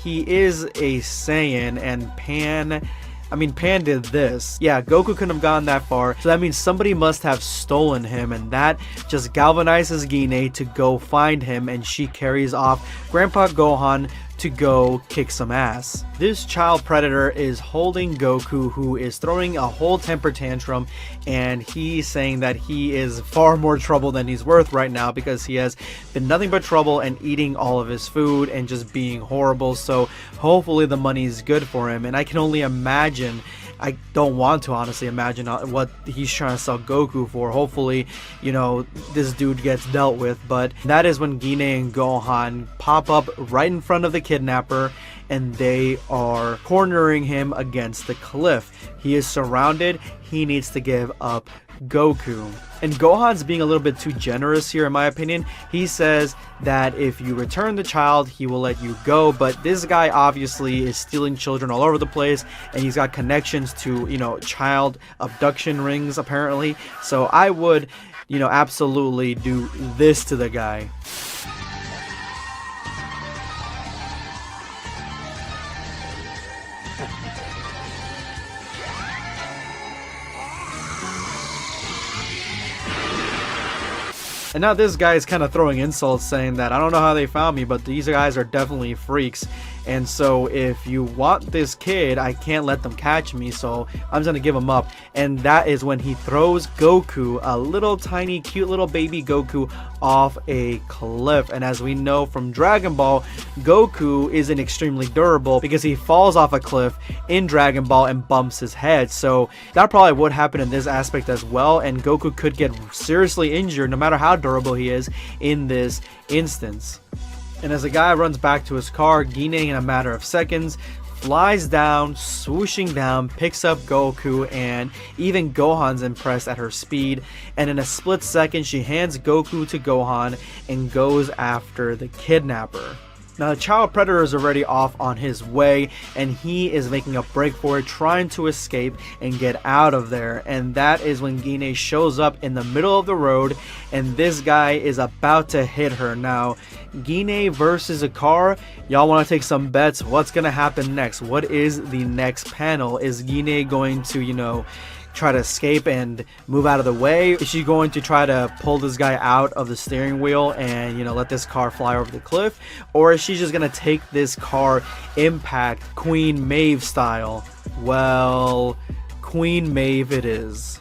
he is a Saiyan, and Pan did this. Yeah, Goku couldn't have gone that far, so that means somebody must have stolen him, and that just galvanizes Gine to go find him, and she carries off Grandpa Gohan to go kick some ass. This child predator is holding Goku, who is throwing a whole temper tantrum, and he's saying that he is far more trouble than he's worth right now, because he has been nothing but trouble and eating all of his food and just being horrible. So hopefully the money is good for him, and I can only imagine, I don't want to honestly imagine what he's trying to sell Goku for. Hopefully, you know, this dude gets dealt with. But that is when Gine and Gohan pop up right in front of the kidnapper, and they are cornering him against the cliff. He is surrounded. He needs to give up Goku. And Gohan's being a little bit too generous here, in my opinion. He says that if you return the child, he will let you go, but this guy obviously is stealing children all over the place, and he's got connections to, you know, child abduction rings apparently. So I would, you know, absolutely do this to the guy. And now this guy is kind of throwing insults, saying that I don't know how they found me, but these guys are definitely freaks. And so if you want this kid, I can't let them catch me, so I'm just going to give him up. And that is when he throws Goku, a little tiny cute little baby Goku, off a cliff. And as we know from Dragon Ball, Goku isn't extremely durable because he falls off a cliff in Dragon Ball and bumps his head. So that probably would happen in this aspect as well, and Goku could get seriously injured no matter how durable he is in this instance. And as the guy runs back to his car, Gine, in a matter of seconds, flies down, swooshing down, picks up Goku, and even Gohan's impressed at her speed. And in a split second, she hands Goku to Gohan and goes after the kidnapper. Now the child predator is already off on his way, and he is making a break for it, trying to escape and get out of there. And that is when Gine shows up in the middle of the road, and this guy is about to hit her. Now Gine versus a car, y'all want to take some bets? What's gonna happen next? What is the next panel? Is Gine going to, you know, try to escape and move out of the way? Is she going to try to pull this guy out of the steering wheel and, you know, let this car fly over the cliff? Or is she just gonna take this car impact Queen Maeve style? Well, Queen Maeve it is.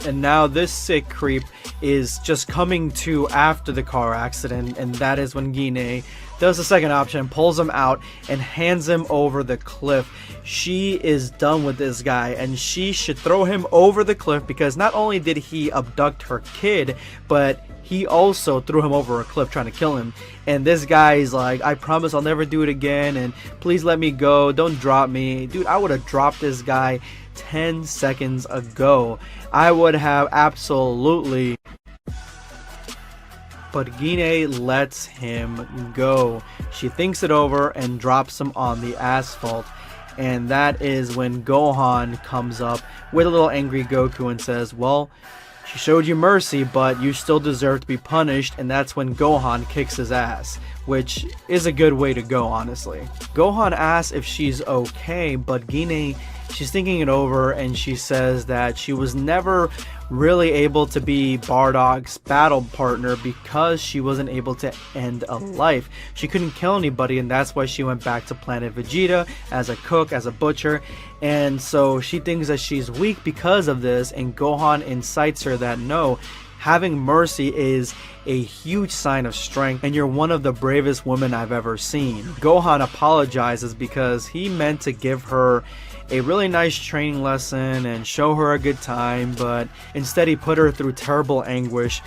And now this sick creep is just coming to after the car accident, and that is when Gine does the second option, pulls him out and hands him over the cliff. She is done with this guy, and she should throw him over the cliff, because not only did he abduct her kid, but he also threw him over a cliff trying to kill him. And this guy is like, I promise I'll never do it again, and please let me go, don't drop me. Dude, I would have dropped this guy 10 seconds ago. I would have absolutely. But Gine lets him go. She thinks it over and drops him on the asphalt. And that is when Gohan comes up with a little angry Goku and says, well, she showed you mercy, but you still deserve to be punished. And that's when Gohan kicks his ass, which is a good way to go, honestly. Gohan asks if she's okay, but Gine, she's thinking it over, and she says that she was never really able to be Bardock's battle partner because she wasn't able to end a life. She couldn't kill anybody, and that's why she went back to Planet Vegeta as a cook, as a butcher. And so she thinks that she's weak because of this, and Gohan incites her that no, having mercy is a huge sign of strength, and you're one of the bravest women I've ever seen. Gohan apologizes because he meant to give her a really nice training lesson and show her a good time, but instead he put her through terrible anguish.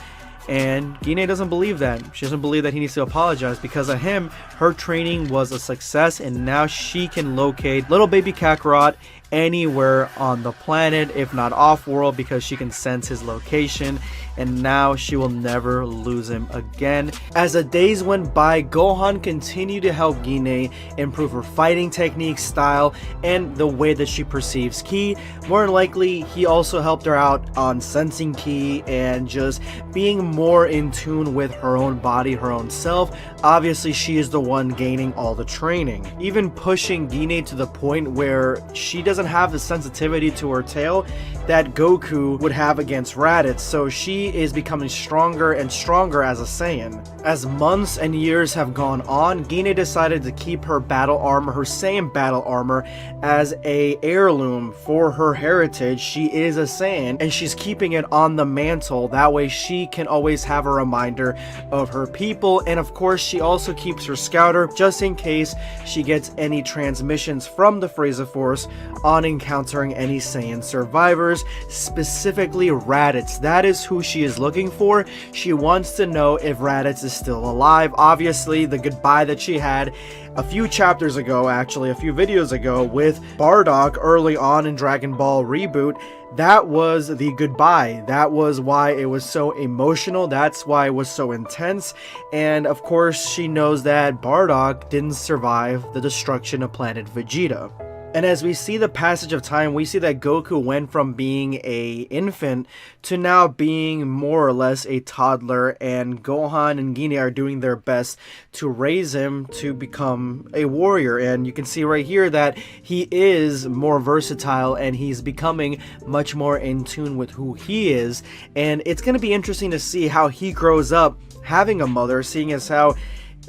And Gine doesn't believe that. She doesn't believe that he needs to apologize. Because of him, her training was a success, and now she can locate little baby Kakarot anywhere on the planet, if not off-world, because she can sense his location, and now she will never lose him again. As the days went by, Gohan continued to help Gine improve her fighting technique, style, and the way that she perceives ki. More than likely, he also helped her out on sensing ki and just being more in tune with her own body, her own self. Obviously, she is the one gaining all the training, even pushing Gine to the point where she doesn't have the sensitivity to her tail that Goku would have against Raditz, so she is becoming stronger and stronger as a Saiyan. As months and years have gone on, Gine decided to keep her battle armor, her Saiyan battle armor, as a heirloom for her heritage. She is a Saiyan, and she's keeping it on the mantle, that way she can always have a reminder of her people. And of course, she also keeps her scouter just in case she gets any transmissions from the Frieza Force on encountering any Saiyan survivors, specifically Raditz. That is who she is looking for. She wants to know if Raditz is still alive. Obviously, the goodbye that she had a few chapters ago, actually a few videos ago, with Bardock early on in Dragon Ball Reboot, that was the goodbye. That was why it was so emotional. That's why it was so intense. And of course, she knows that Bardock didn't survive the destruction of Planet Vegeta. And as we see the passage of time, we see that Goku went from being an infant to now being more or less a toddler, and Gohan and Gine are doing their best to raise him to become a warrior. And you can see right here that he is more versatile and he's becoming much more in tune with who he is. And it's going to be interesting to see how he grows up having a mother, seeing as how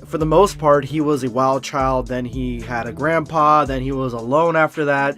for the most part he was a wild child, then he had a grandpa, then he was alone after that.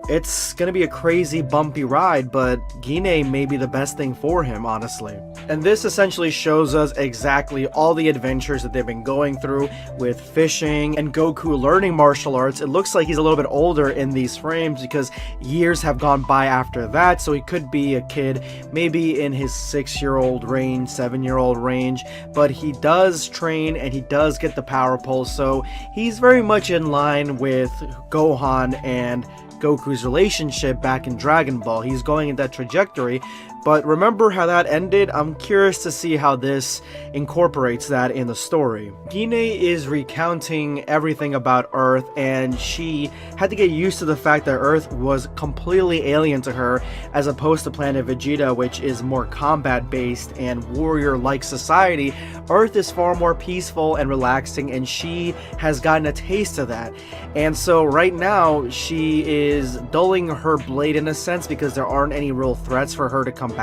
It's gonna be a crazy bumpy ride, but Gine may be the best thing for him, honestly. And this essentially shows us exactly all the adventures that they've been going through with fishing and Goku learning martial arts. It looks like he's a little bit older in these frames because years have gone by after that, so he could be a kid maybe in his 6-year-old range, 7-year-old range, but he does train and he does get the power pole, so he's very much in line with Gohan and Goku's relationship back in Dragon Ball. He's going in that trajectory, but remember how that ended? I'm curious to see how this incorporates that in the story. Gine is recounting everything about Earth, and she had to get used to the fact that Earth was completely alien to her, as opposed to Planet Vegeta, which is more combat-based and warrior-like society. Earth is far more peaceful and relaxing, and she has gotten a taste of that. And so right now, she is dulling her blade in a sense because there aren't any real threats for her to combat.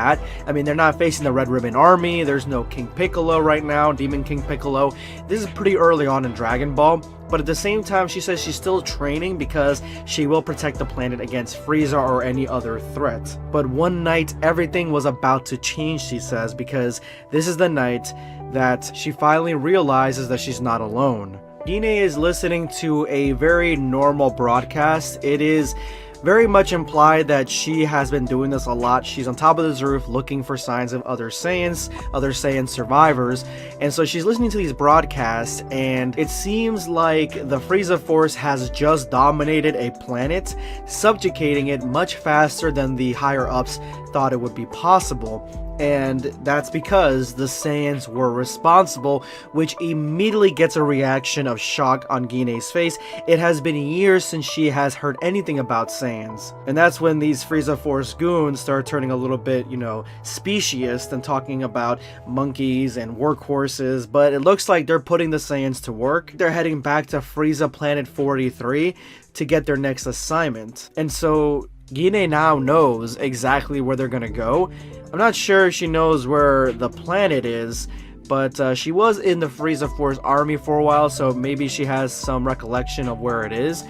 I mean, they're not facing the Red Ribbon Army, there's no King Piccolo right now, Demon King Piccolo. This is pretty early on in Dragon Ball, but at the same time, she says she's still training because she will protect the planet against Frieza or any other threat. But one night, everything was about to change, she says, because this is the night that she finally realizes that she's not alone. Gine is listening to a very normal broadcast. It is very much implied that she has been doing this a lot. She's on top of this roof looking for signs of other Saiyan survivors, and so she's listening to these broadcasts, and it seems like the Frieza Force has just dominated a planet, subjugating it much faster than the higher ups thought it would be possible. And that's because the Saiyans were responsible, which immediately gets a reaction of shock on Gine's face. It has been years since she has heard anything about Saiyans. And that's when these Frieza Force goons start turning a little bit, speciesist and talking about monkeys and workhorses, but it looks like they're putting the Saiyans to work. They're heading back to Frieza Planet 43 to get their next assignment. And so Gine now knows exactly where they're gonna go. I'm not sure if she knows where the planet is, but she was in the Frieza Force army for a while, so maybe she has some recollection of where it is.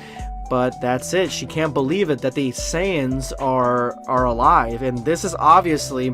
But that's it. She can't believe it that the Saiyans are alive, and this is obviously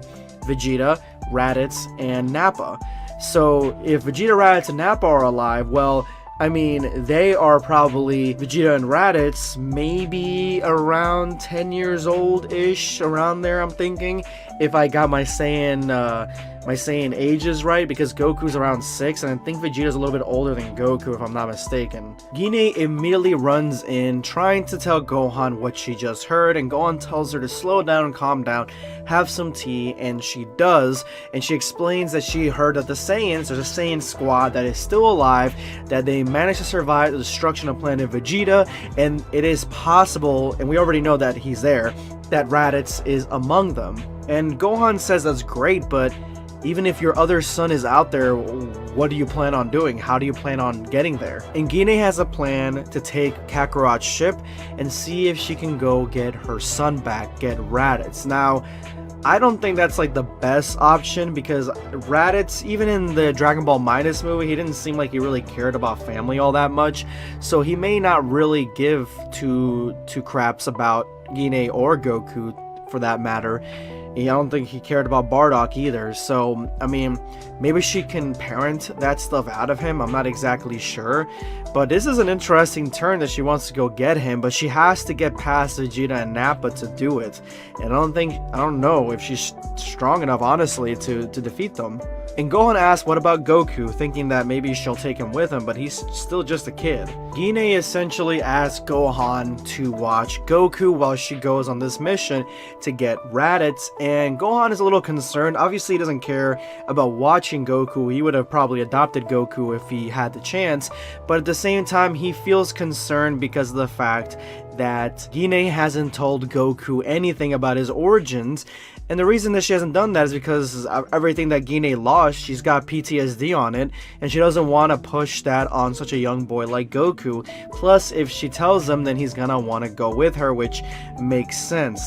Vegeta, Raditz, and Nappa. So if Vegeta, Raditz, and Nappa are alive, well, I mean, they are probably, Vegeta and Raditz, maybe around 10 years old-ish, around there, I'm thinking, if I got my Saiyan ages right, because Goku's around 6, and I think Vegeta's a little bit older than Goku, if I'm not mistaken. Gine immediately runs in, trying to tell Gohan what she just heard, and Gohan tells her to slow down and calm down, have some tea, and she does, and she explains that she heard that the Saiyans, there's a Saiyan squad that is still alive, that they managed to survive the destruction of Planet Vegeta, and it is possible, and we already know that he's there, that Raditz is among them. And Gohan says that's great, but even if your other son is out there, what do you plan on doing? How do you plan on getting there? And Gine has a plan to take Kakarot's ship and see if she can go get her son back, get Raditz. Now, I don't think that's like the best option, because Raditz, even in the Dragon Ball Minus movie, he didn't seem like he really cared about family all that much, so he may not really give two craps about Gine or Goku, for that matter. I don't think he cared about Bardock either, so, I mean, maybe she can parent that stuff out of him, I'm not exactly sure. But this is an interesting turn that she wants to go get him, but she has to get past Vegeta and Nappa to do it. And I don't know if she's strong enough, honestly, to defeat them. And Gohan asks what about Goku, thinking that maybe she'll take him with him, but he's still just a kid. Gine essentially asks Gohan to watch Goku while she goes on this mission to get Raditz, and Gohan is a little concerned. Obviously he doesn't care about watching Goku, he would have probably adopted Goku if he had the chance, but at the same time he feels concerned because of the fact that Gine hasn't told Goku anything about his origins. And the reason that she hasn't done that is because everything that Gine lost, she's got PTSD on it, and she doesn't want to push that on such a young boy like Goku. Plus, if she tells him, then he's gonna want to go with her, which makes sense.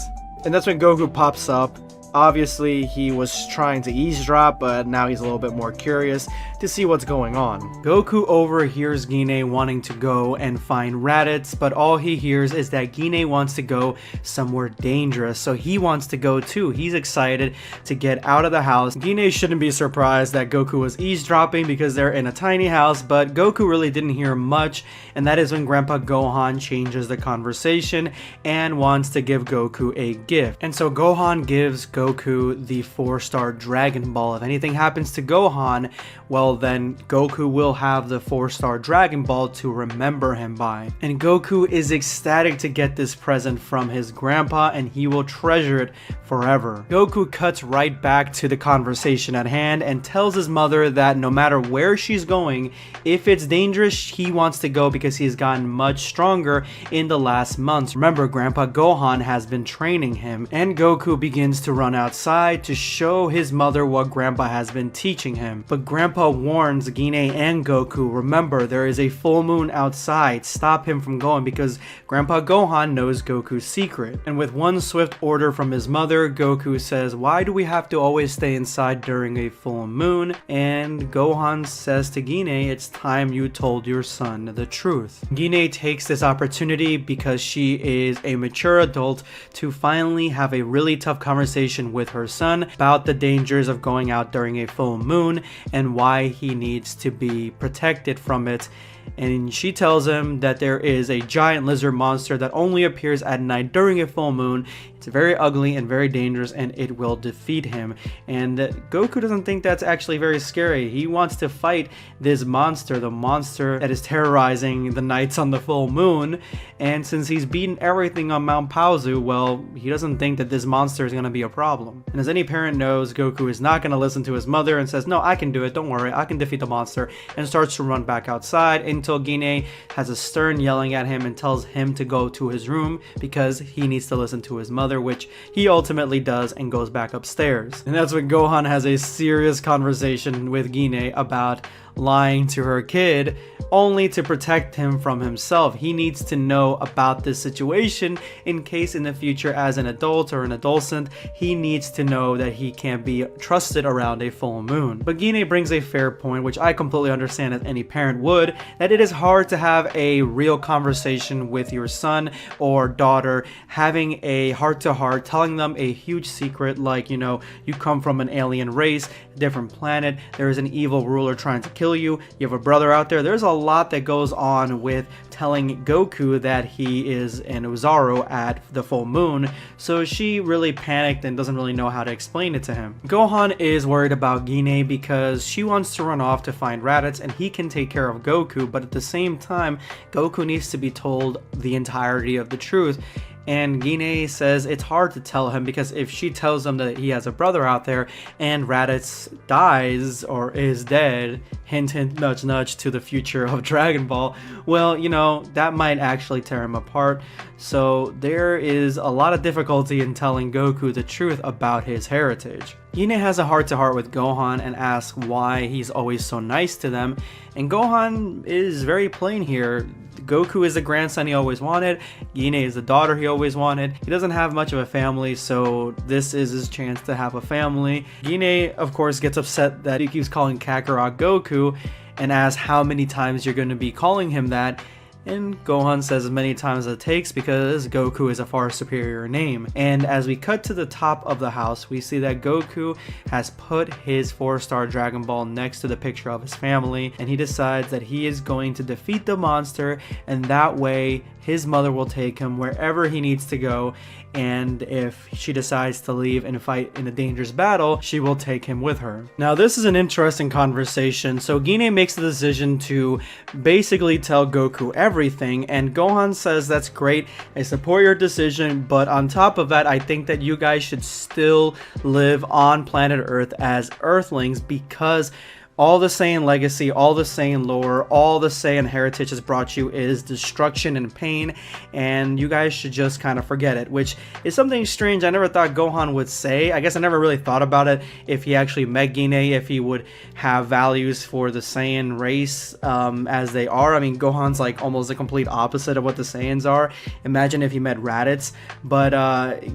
And that's when Goku pops up. Obviously, he was trying to eavesdrop, but now he's a little bit more curious to see what's going on. Goku overhears Gine wanting to go and find Raditz, but all he hears is that Gine wants to go somewhere dangerous, so he wants to go too. He's excited to get out of the house. Gine shouldn't be surprised that Goku was eavesdropping because they're in a tiny house, but Goku really didn't hear much, and that is when Grandpa Gohan changes the conversation and wants to give Goku a gift. And so Gohan gives Goku the 4-star Dragon Ball. If anything happens to Gohan, well then Goku will have the 4-star Dragon Ball to remember him by. And Goku is ecstatic to get this present from his grandpa, and he will treasure it forever. Goku cuts right back to the conversation at hand and tells his mother that no matter where she's going, if it's dangerous, he wants to go because he's gotten much stronger in the last months. Remember, Grandpa Gohan has been training him, and Goku begins to run outside to show his mother what Grandpa has been teaching him. But Grandpa warns Gine and Goku, remember, there is a full moon outside, stop him from going, because Grandpa Gohan knows Goku's secret. And with one swift order from his mother, Goku says, why do we have to always stay inside during a full moon? And Gohan says to Gine, it's time you told your son the truth. Gine takes this opportunity because she is a mature adult to finally have a really tough conversation with her son about the dangers of going out during a full moon and why he needs to be protected from it. And she tells him that there is a giant lizard monster that only appears at night during a full moon. It's very ugly and very dangerous, and it will defeat him. And Goku doesn't think that's actually very scary. He wants to fight this monster, the monster that is terrorizing the nights on the full moon. And since he's beaten everything on Mount Paozu, well, he doesn't think that this monster is going to be a problem. And as any parent knows, Goku is not going to listen to his mother and says, no, I can do it, don't worry, I can defeat the monster, and starts to run back outside until Gine has a stern yelling at him and tells him to go to his room because he needs to listen to his mother, which he ultimately does and goes back upstairs. And that's when Gohan has a serious conversation with Gine about lying to her kid only to protect him from himself. He needs to know about this situation in case in the future as an adult or an adolescent, he needs to know that he can't be trusted around a full moon. But Gine brings a fair point, which I completely understand as any parent would, that it is hard to have a real conversation with your son or daughter, having a heart-to-heart, telling them a huge secret like, you know, you come from an alien race, different planet, there is an evil ruler trying to kill kill you. You have a brother out there. There's a lot that goes on with telling Goku that he is an Oozaru at the full moon, so she really panicked and doesn't really know how to explain it to him. Gohan is worried about Gine because she wants to run off to find Raditz and he can take care of Goku, but at the same time, Goku needs to be told the entirety of the truth. And Gine says it's hard to tell him because if she tells him that he has a brother out there and Raditz dies or is dead, hint hint nudge nudge to the future of Dragon Ball, well, you know, that might actually tear him apart. So there is a lot of difficulty in telling Goku the truth about his heritage. Gine has a heart-to-heart with Gohan and asks why he's always so nice to them, and Gohan is very plain here. Goku is the grandson he always wanted, Gine is the daughter he always wanted. He doesn't have much of a family, so this is his chance to have a family. Gine, of course, gets upset that he keeps calling Kakarot Goku and asks how many times you're going to be calling him that. And Gohan says as many times as it takes because Goku is a far superior name. And as we cut to the top of the house, we see that Goku has put his 4-star Dragon Ball next to the picture of his family, and he decides that he is going to defeat the monster, and that way his mother will take him wherever he needs to go, and if she decides to leave and fight in a dangerous battle, she will take him with her. Now this is an interesting conversation. So Gine makes the decision to basically tell Goku everything, and Gohan says that's great, I support your decision, but on top of that I think that you guys should still live on planet Earth as Earthlings because all the Saiyan legacy, all the Saiyan lore, all the Saiyan heritage has brought you is destruction and pain, and you guys should just kind of forget it, which is something strange I never thought Gohan would say. I guess I never really thought about it if he actually met Gine, if he would have values for the Saiyan race as they are. I mean, Gohan's like almost the complete opposite of what the Saiyans are. Imagine if he met Raditz. But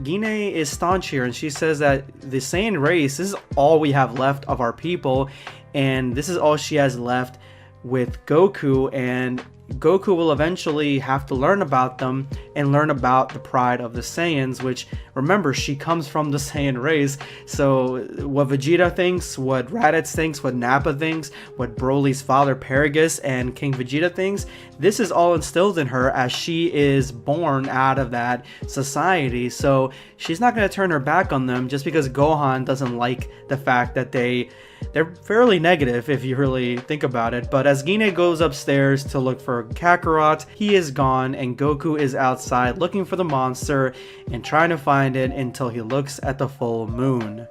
Gine is staunch here, and she says that the Saiyan race, this is all we have left of our people, and this is all she has left with Goku, and Goku will eventually have to learn about them and learn about the pride of the Saiyans, which, remember, she comes from the Saiyan race. So what Vegeta thinks, what Raditz thinks, what Nappa thinks, what Broly's father Paragus and King Vegeta thinks, this is all instilled in her as she is born out of that society. So she's not going to turn her back on them just because Gohan doesn't like the fact that they're fairly negative if you really think about it. But as Gine goes upstairs to look for Kakarot, he is gone, and Goku is outside looking for the monster and trying to find it until he looks at the full moon.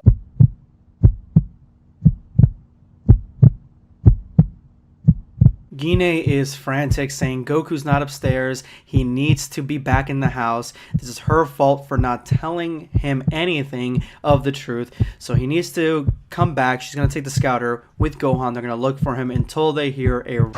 Gine is frantic, saying Goku's not upstairs, he needs to be back in the house, this is her fault for not telling him anything of the truth, so he needs to come back. She's going to take the scouter with Gohan, they're going to look for him until they hear a...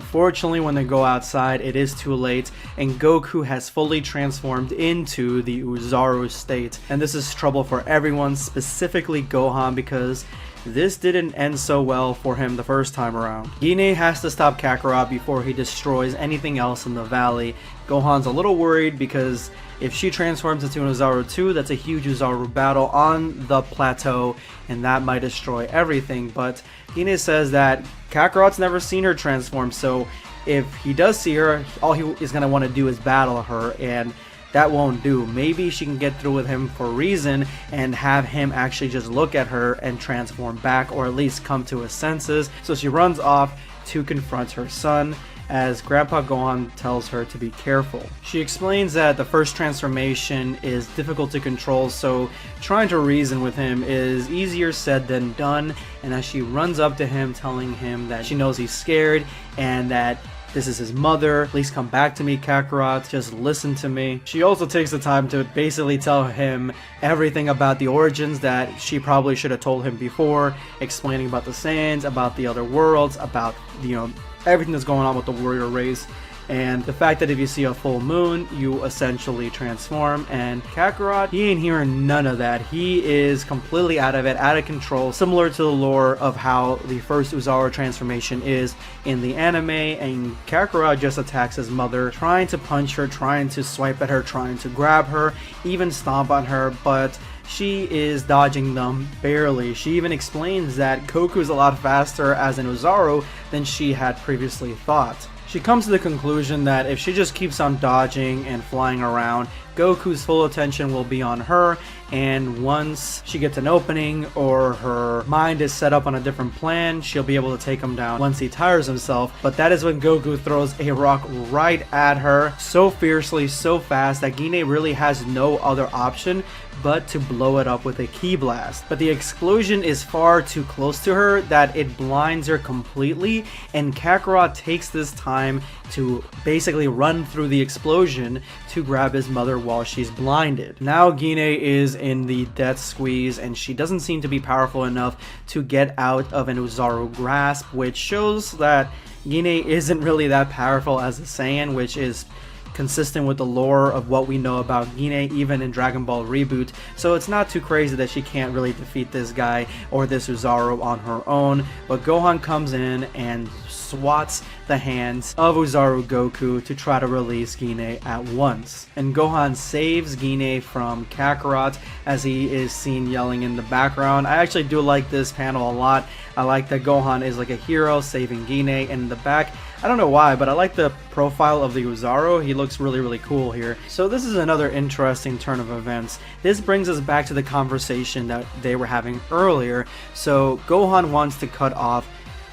Fortunately, when they go outside, it is too late, and Goku has fully transformed into the Oozaru state. And this is trouble for everyone, specifically Gohan, because this didn't end so well for him the first time around. Gine has to stop Kakarot before he destroys anything else in the valley. Gohan's a little worried because if she transforms into an Oozaru too, that's a huge Oozaru battle on the plateau, and that might destroy everything. But Gine says that Kakarot's never seen her transform, so if he does see her, all he is going to want to do is battle her, and that won't do. Maybe she can get through with him for reason and have him actually just look at her and transform back, or at least come to his senses. So she runs off to confront her son as Grandpa Gohan tells her to be careful. She explains that the first transformation is difficult to control, so trying to reason with him is easier said than done, and as she runs up to him telling him that she knows he's scared and that this is his mother, please come back to me, Kakarot, just listen to me. She also takes the time to basically tell him everything about the origins that she probably should have told him before, explaining about the Saiyans, about the other worlds, about, you know, everything that's going on with the warrior race, and the fact that if you see a full moon, you essentially transform. And Kakarot, he ain't hearing none of that. He is completely out of it, out of control, similar to the lore of how the first Oozaru transformation is in the anime, and Kakarot just attacks his mother, trying to punch her, trying to swipe at her, trying to grab her, even stomp on her, but she is dodging them barely. She even explains that Goku's a lot faster as an Ozaru than she had previously thought. She comes to the conclusion that if she just keeps on dodging and flying around, Goku's full attention will be on her, and once she gets an opening or her mind is set up on a different plan, she'll be able to take him down once he tires himself. But that is when Goku throws a rock right at her so fiercely, so fast that Gine really has no other option but to blow it up with a ki blast. But the explosion is far too close to her that it blinds her completely, and Kakarot takes this time to basically run through the explosion to grab his mother while she's blinded. Now Gine is in the death squeeze, and she doesn't seem to be powerful enough to get out of an Ozaru grasp, which shows that Gine isn't really that powerful as a Saiyan, which is consistent with the lore of what we know about Gine even in Dragon Ball Reboot. So it's not too crazy that she can't really defeat this guy or this Ozaru on her own. But Gohan comes in and swats the hands of Ozaru Goku to try to release Gine at once. And Gohan saves Gine from Kakarot as he is seen yelling in the background. I actually do like this panel a lot. I like that Gohan is like a hero saving Gine, and in the back, I don't know why, but I like the profile of the Ozaru. He looks really cool here. So this is another interesting turn of events. This brings us back to the conversation that they were having earlier. So Gohan wants to cut off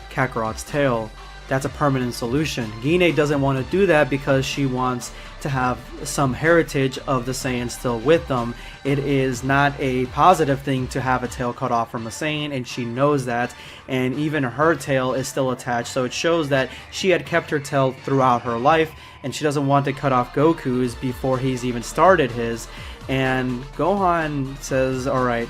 Kakarot's tail. That's a permanent solution. Gine doesn't want to do that because she wants to have some heritage of the Saiyans still with them. It is not a positive thing to have a tail cut off from a Saiyan, and she knows that, and even her tail is still attached, so it shows that she had kept her tail throughout her life, and she doesn't want to cut off Goku's before he's even started his. And Gohan says, alright,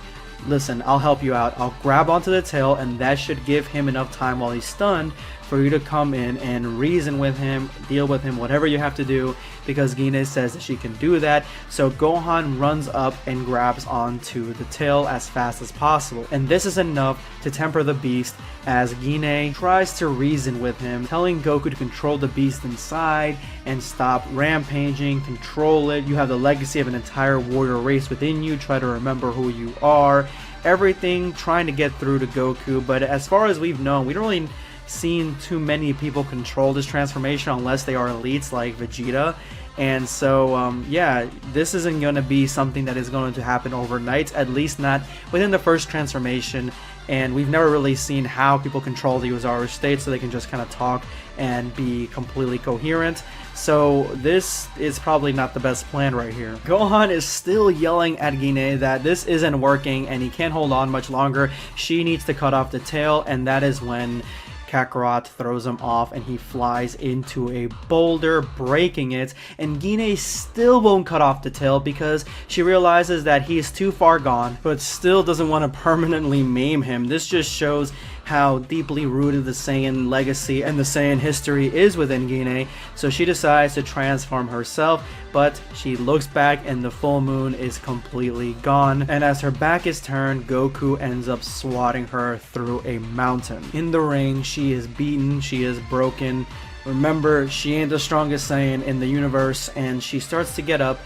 listen, I'll help you out. I'll grab onto the tail, and that should give him enough time while he's stunned for you to come in and reason with him, deal with him, whatever you have to do, because Gine says that she can do that. So Gohan runs up and grabs onto the tail as fast as possible. And this is enough to temper the beast as Gine tries to reason with him, telling Goku to control the beast inside and stop rampaging, control it. You have the legacy of an entire warrior race within you. Try to remember who you are. Everything trying to get through to Goku. But as far as we've known, we don't really seen too many people control this transformation unless they are elites like Vegeta. And so yeah, this isn't going to be something that is going to happen overnight, at least not within the first transformation. And we've never really seen how people control the Ozaru state so they can just kind of talk and be completely coherent. So this is probably not the best plan right here. Gohan is still yelling at Gine that this isn't working and he can't hold on much longer. She needs to cut off the tail, and that is when Kakarot throws him off and he flies into a boulder, breaking it, and Gine still won't cut off the tail because she realizes that he is too far gone, but still doesn't want to permanently maim him. This just shows how deeply rooted the Saiyan legacy and the Saiyan history is within Gine. So she decides to transform herself, but she looks back and the full moon is completely gone. And as her back is turned, Goku ends up swatting her through a mountain. In the ring, she is beaten, she is broken. Remember, she ain't the strongest Saiyan in the universe, and she starts to get up,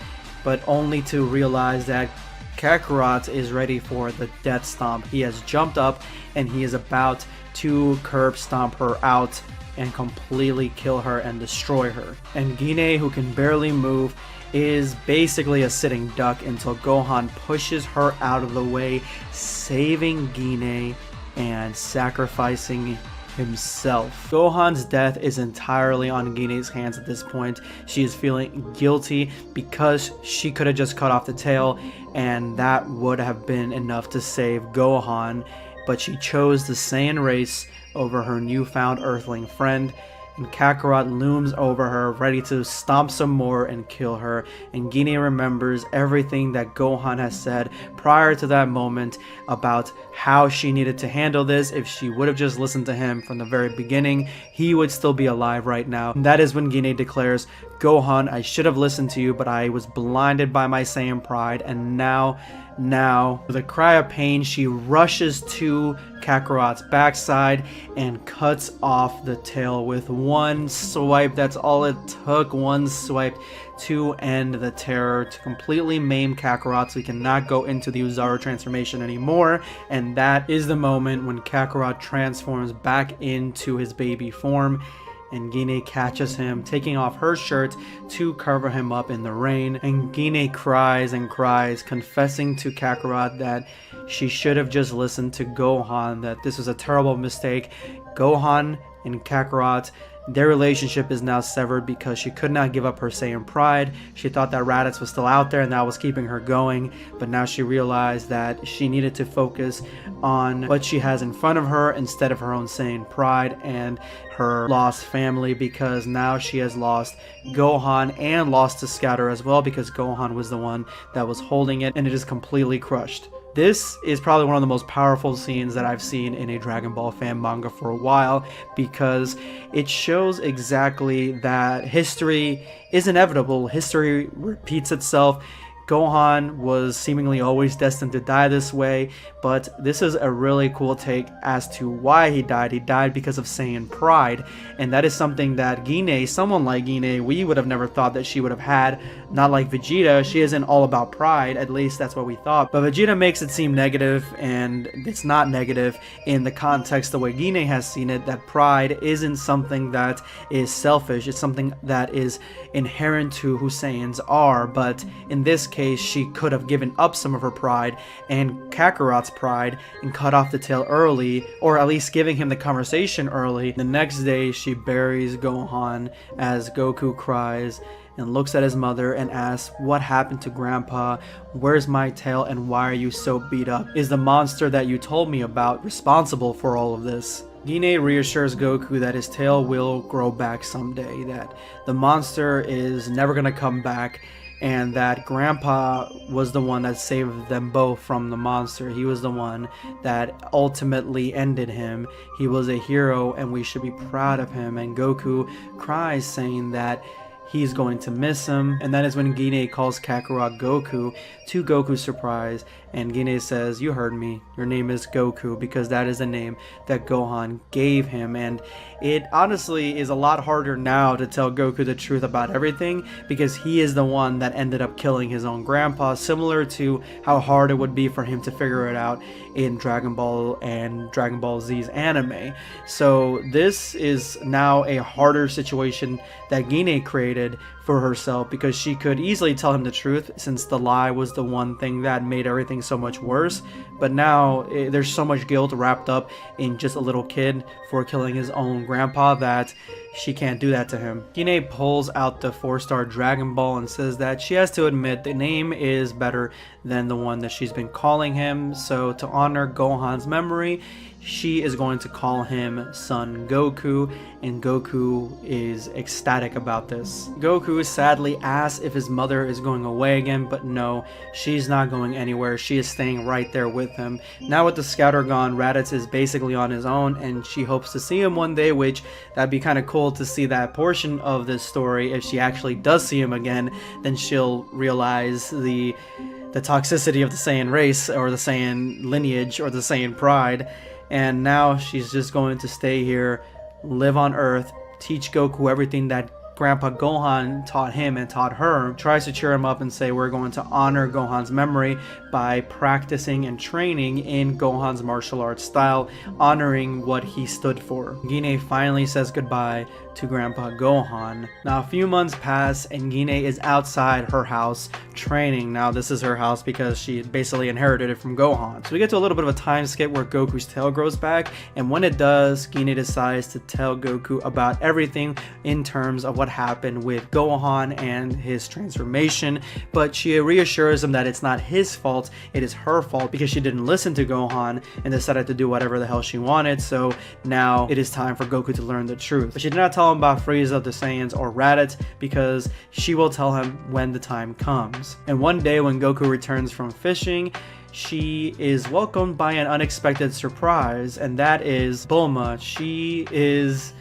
but only to realize that Kakarot is ready for the death stomp. He has jumped up and he is about to curb stomp her out and completely kill her and destroy her. And Gine, who can barely move, is basically a sitting duck until Gohan pushes her out of the way, saving Gine and sacrificing himself. Gohan's death is entirely on Gine's hands at this point. She is feeling guilty because she could have just cut off the tail and that would have been enough to save Gohan, but she chose the Saiyan race over her newfound Earthling friend, and Kakarot looms over her, ready to stomp some more and kill her. And Gine remembers everything that Gohan has said prior to that moment about how she needed to handle this. If she would have just listened to him from the very beginning, he would still be alive right now. And that is when Gine declares, "Gohan, I should have listened to you, but I was blinded by my Saiyan pride, and now," with a cry of pain, she rushes to Kakarot's backside and cuts off the tail with one swipe. That's all it took, one swipe to end the terror, to completely maim Kakarot so he cannot go into the Uzaru transformation anymore. And that is the moment when Kakarot transforms back into his baby form, and Gine catches him taking off her shirt to cover him up in the rain. And Gine cries and cries, confessing to Kakarot that she should have just listened to Gohan, that this was a terrible mistake. Gohan and Kakarot, their relationship is now severed because she could not give up her Saiyan pride. She thought that Raditz was still out there and that was keeping her going, but now she realized that she needed to focus on what she has in front of her instead of her own Saiyan pride and her lost family, because now she has lost Gohan and lost the Scouter as well, because Gohan was the one that was holding it, and it is completely crushed. This is probably one of the most powerful scenes that I've seen in a Dragon Ball fan manga for a while, because it shows exactly that history is inevitable. History repeats itself. Gohan was seemingly always destined to die this way, but this is a really cool take as to why he died. He died because of Saiyan pride, and that is something that Gine, someone like Gine, we would have never thought that she would have had. Not like Vegeta, she isn't all about pride, at least that's what we thought. But Vegeta makes it seem negative, and it's not negative in the context the way Gine has seen it, that pride isn't something that is selfish, it's something that is inherent to who Saiyans are. But in this case, she could have given up some of her pride and Kakarot's pride and cut off the tail early, or at least giving him the conversation early. The next day, she buries Gohan as Goku cries and looks at his mother and asks, "What happened to Grandpa? Where's my tail, and why are you so beat up? Is the monster that you told me about responsible for all of this?" Gine reassures Goku that his tail will grow back someday, that the monster is never gonna come back, and that Grandpa was the one that saved them both from the monster. He was the one that ultimately ended him. He was a hero and we should be proud of him. And Goku cries, saying that he's going to miss him. And that is when Gine calls Kakarot Goku, to Goku's surprise, and Gine says, "You heard me, your name is Goku," because that is the name that Gohan gave him. And it honestly is a lot harder now to tell Goku the truth about everything, because he is the one that ended up killing his own grandpa, similar to how hard it would be for him to figure it out in Dragon Ball and Dragon Ball Z's anime. So this is now a harder situation that Gine created for herself, because she could easily tell him the truth, since the lie was the one thing that made everything so much worse. But now there's so much guilt wrapped up in just a little kid for killing his own grandpa that she can't do that to him. Gine pulls out the 4-star Dragon Ball and says that she has to admit the name is better than the one that she's been calling him. So to honor Gohan's memory, she is going to call him Son Goku, and Goku is ecstatic about this. Goku sadly asks if his mother is going away again, but no, she's not going anywhere. She is staying right there with him. Now with the Scouter gone, Raditz is basically on his own, and she hopes to see him one day, which that'd be kind of cool to see that portion of this story. If she actually does see him again, then she'll realize the toxicity of the Saiyan race, or the Saiyan lineage, or the Saiyan pride. And now she's just going to stay here, live on Earth, teach Goku everything that Grandpa Gohan taught him and taught her. Tries to cheer him up and say we're going to honor Gohan's memory by practicing and training in Gohan's martial arts style, honoring what he stood for. Gine finally says goodbye to Grandpa Gohan. Now a few months pass and Gine is outside her house training. Now this is her house because she basically inherited it from Gohan. So we get to a little bit of a time skip where Goku's tail grows back, and when it does, Gine decides to tell Goku about everything in terms of what happened with Gohan and his transformation, but she reassures him that it's not his fault, it is her fault, because she didn't listen to Gohan and decided to do whatever the hell she wanted. So now it is time for Goku to learn the truth. But she did not tell him about Frieza, the Saiyans, or Raditz, because she will tell him when the time comes. And one day when Goku returns from fishing, she is welcomed by an unexpected surprise, and that is Bulma. She is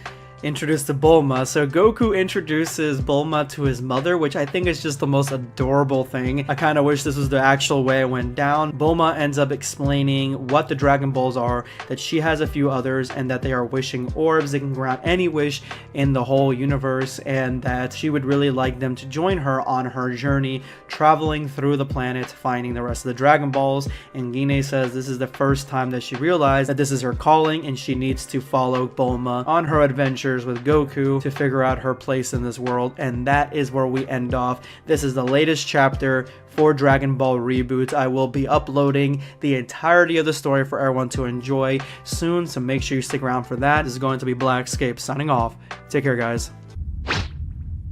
introduced to Bulma. So Goku introduces Bulma to his mother, which I think is just the most adorable thing. I kind of wish this was the actual way it went down. Bulma ends up explaining what the Dragon Balls are, that she has a few others, and that they are wishing orbs that can grant any wish in the whole universe, and that she would really like them to join her on her journey traveling through the planet finding the rest of the Dragon Balls. And Gine says this is the first time that she realized that this is her calling and she needs to follow Bulma on her adventures with Goku to figure out her place in this world. And that is where we end off. This is the latest chapter for Dragon Ball Reboot. I will be uploading the entirety of the story for everyone to enjoy soon, so make sure you stick around for that. This is going to be Blackscape signing off. Take care, guys.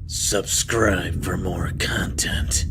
Subscribe for more content.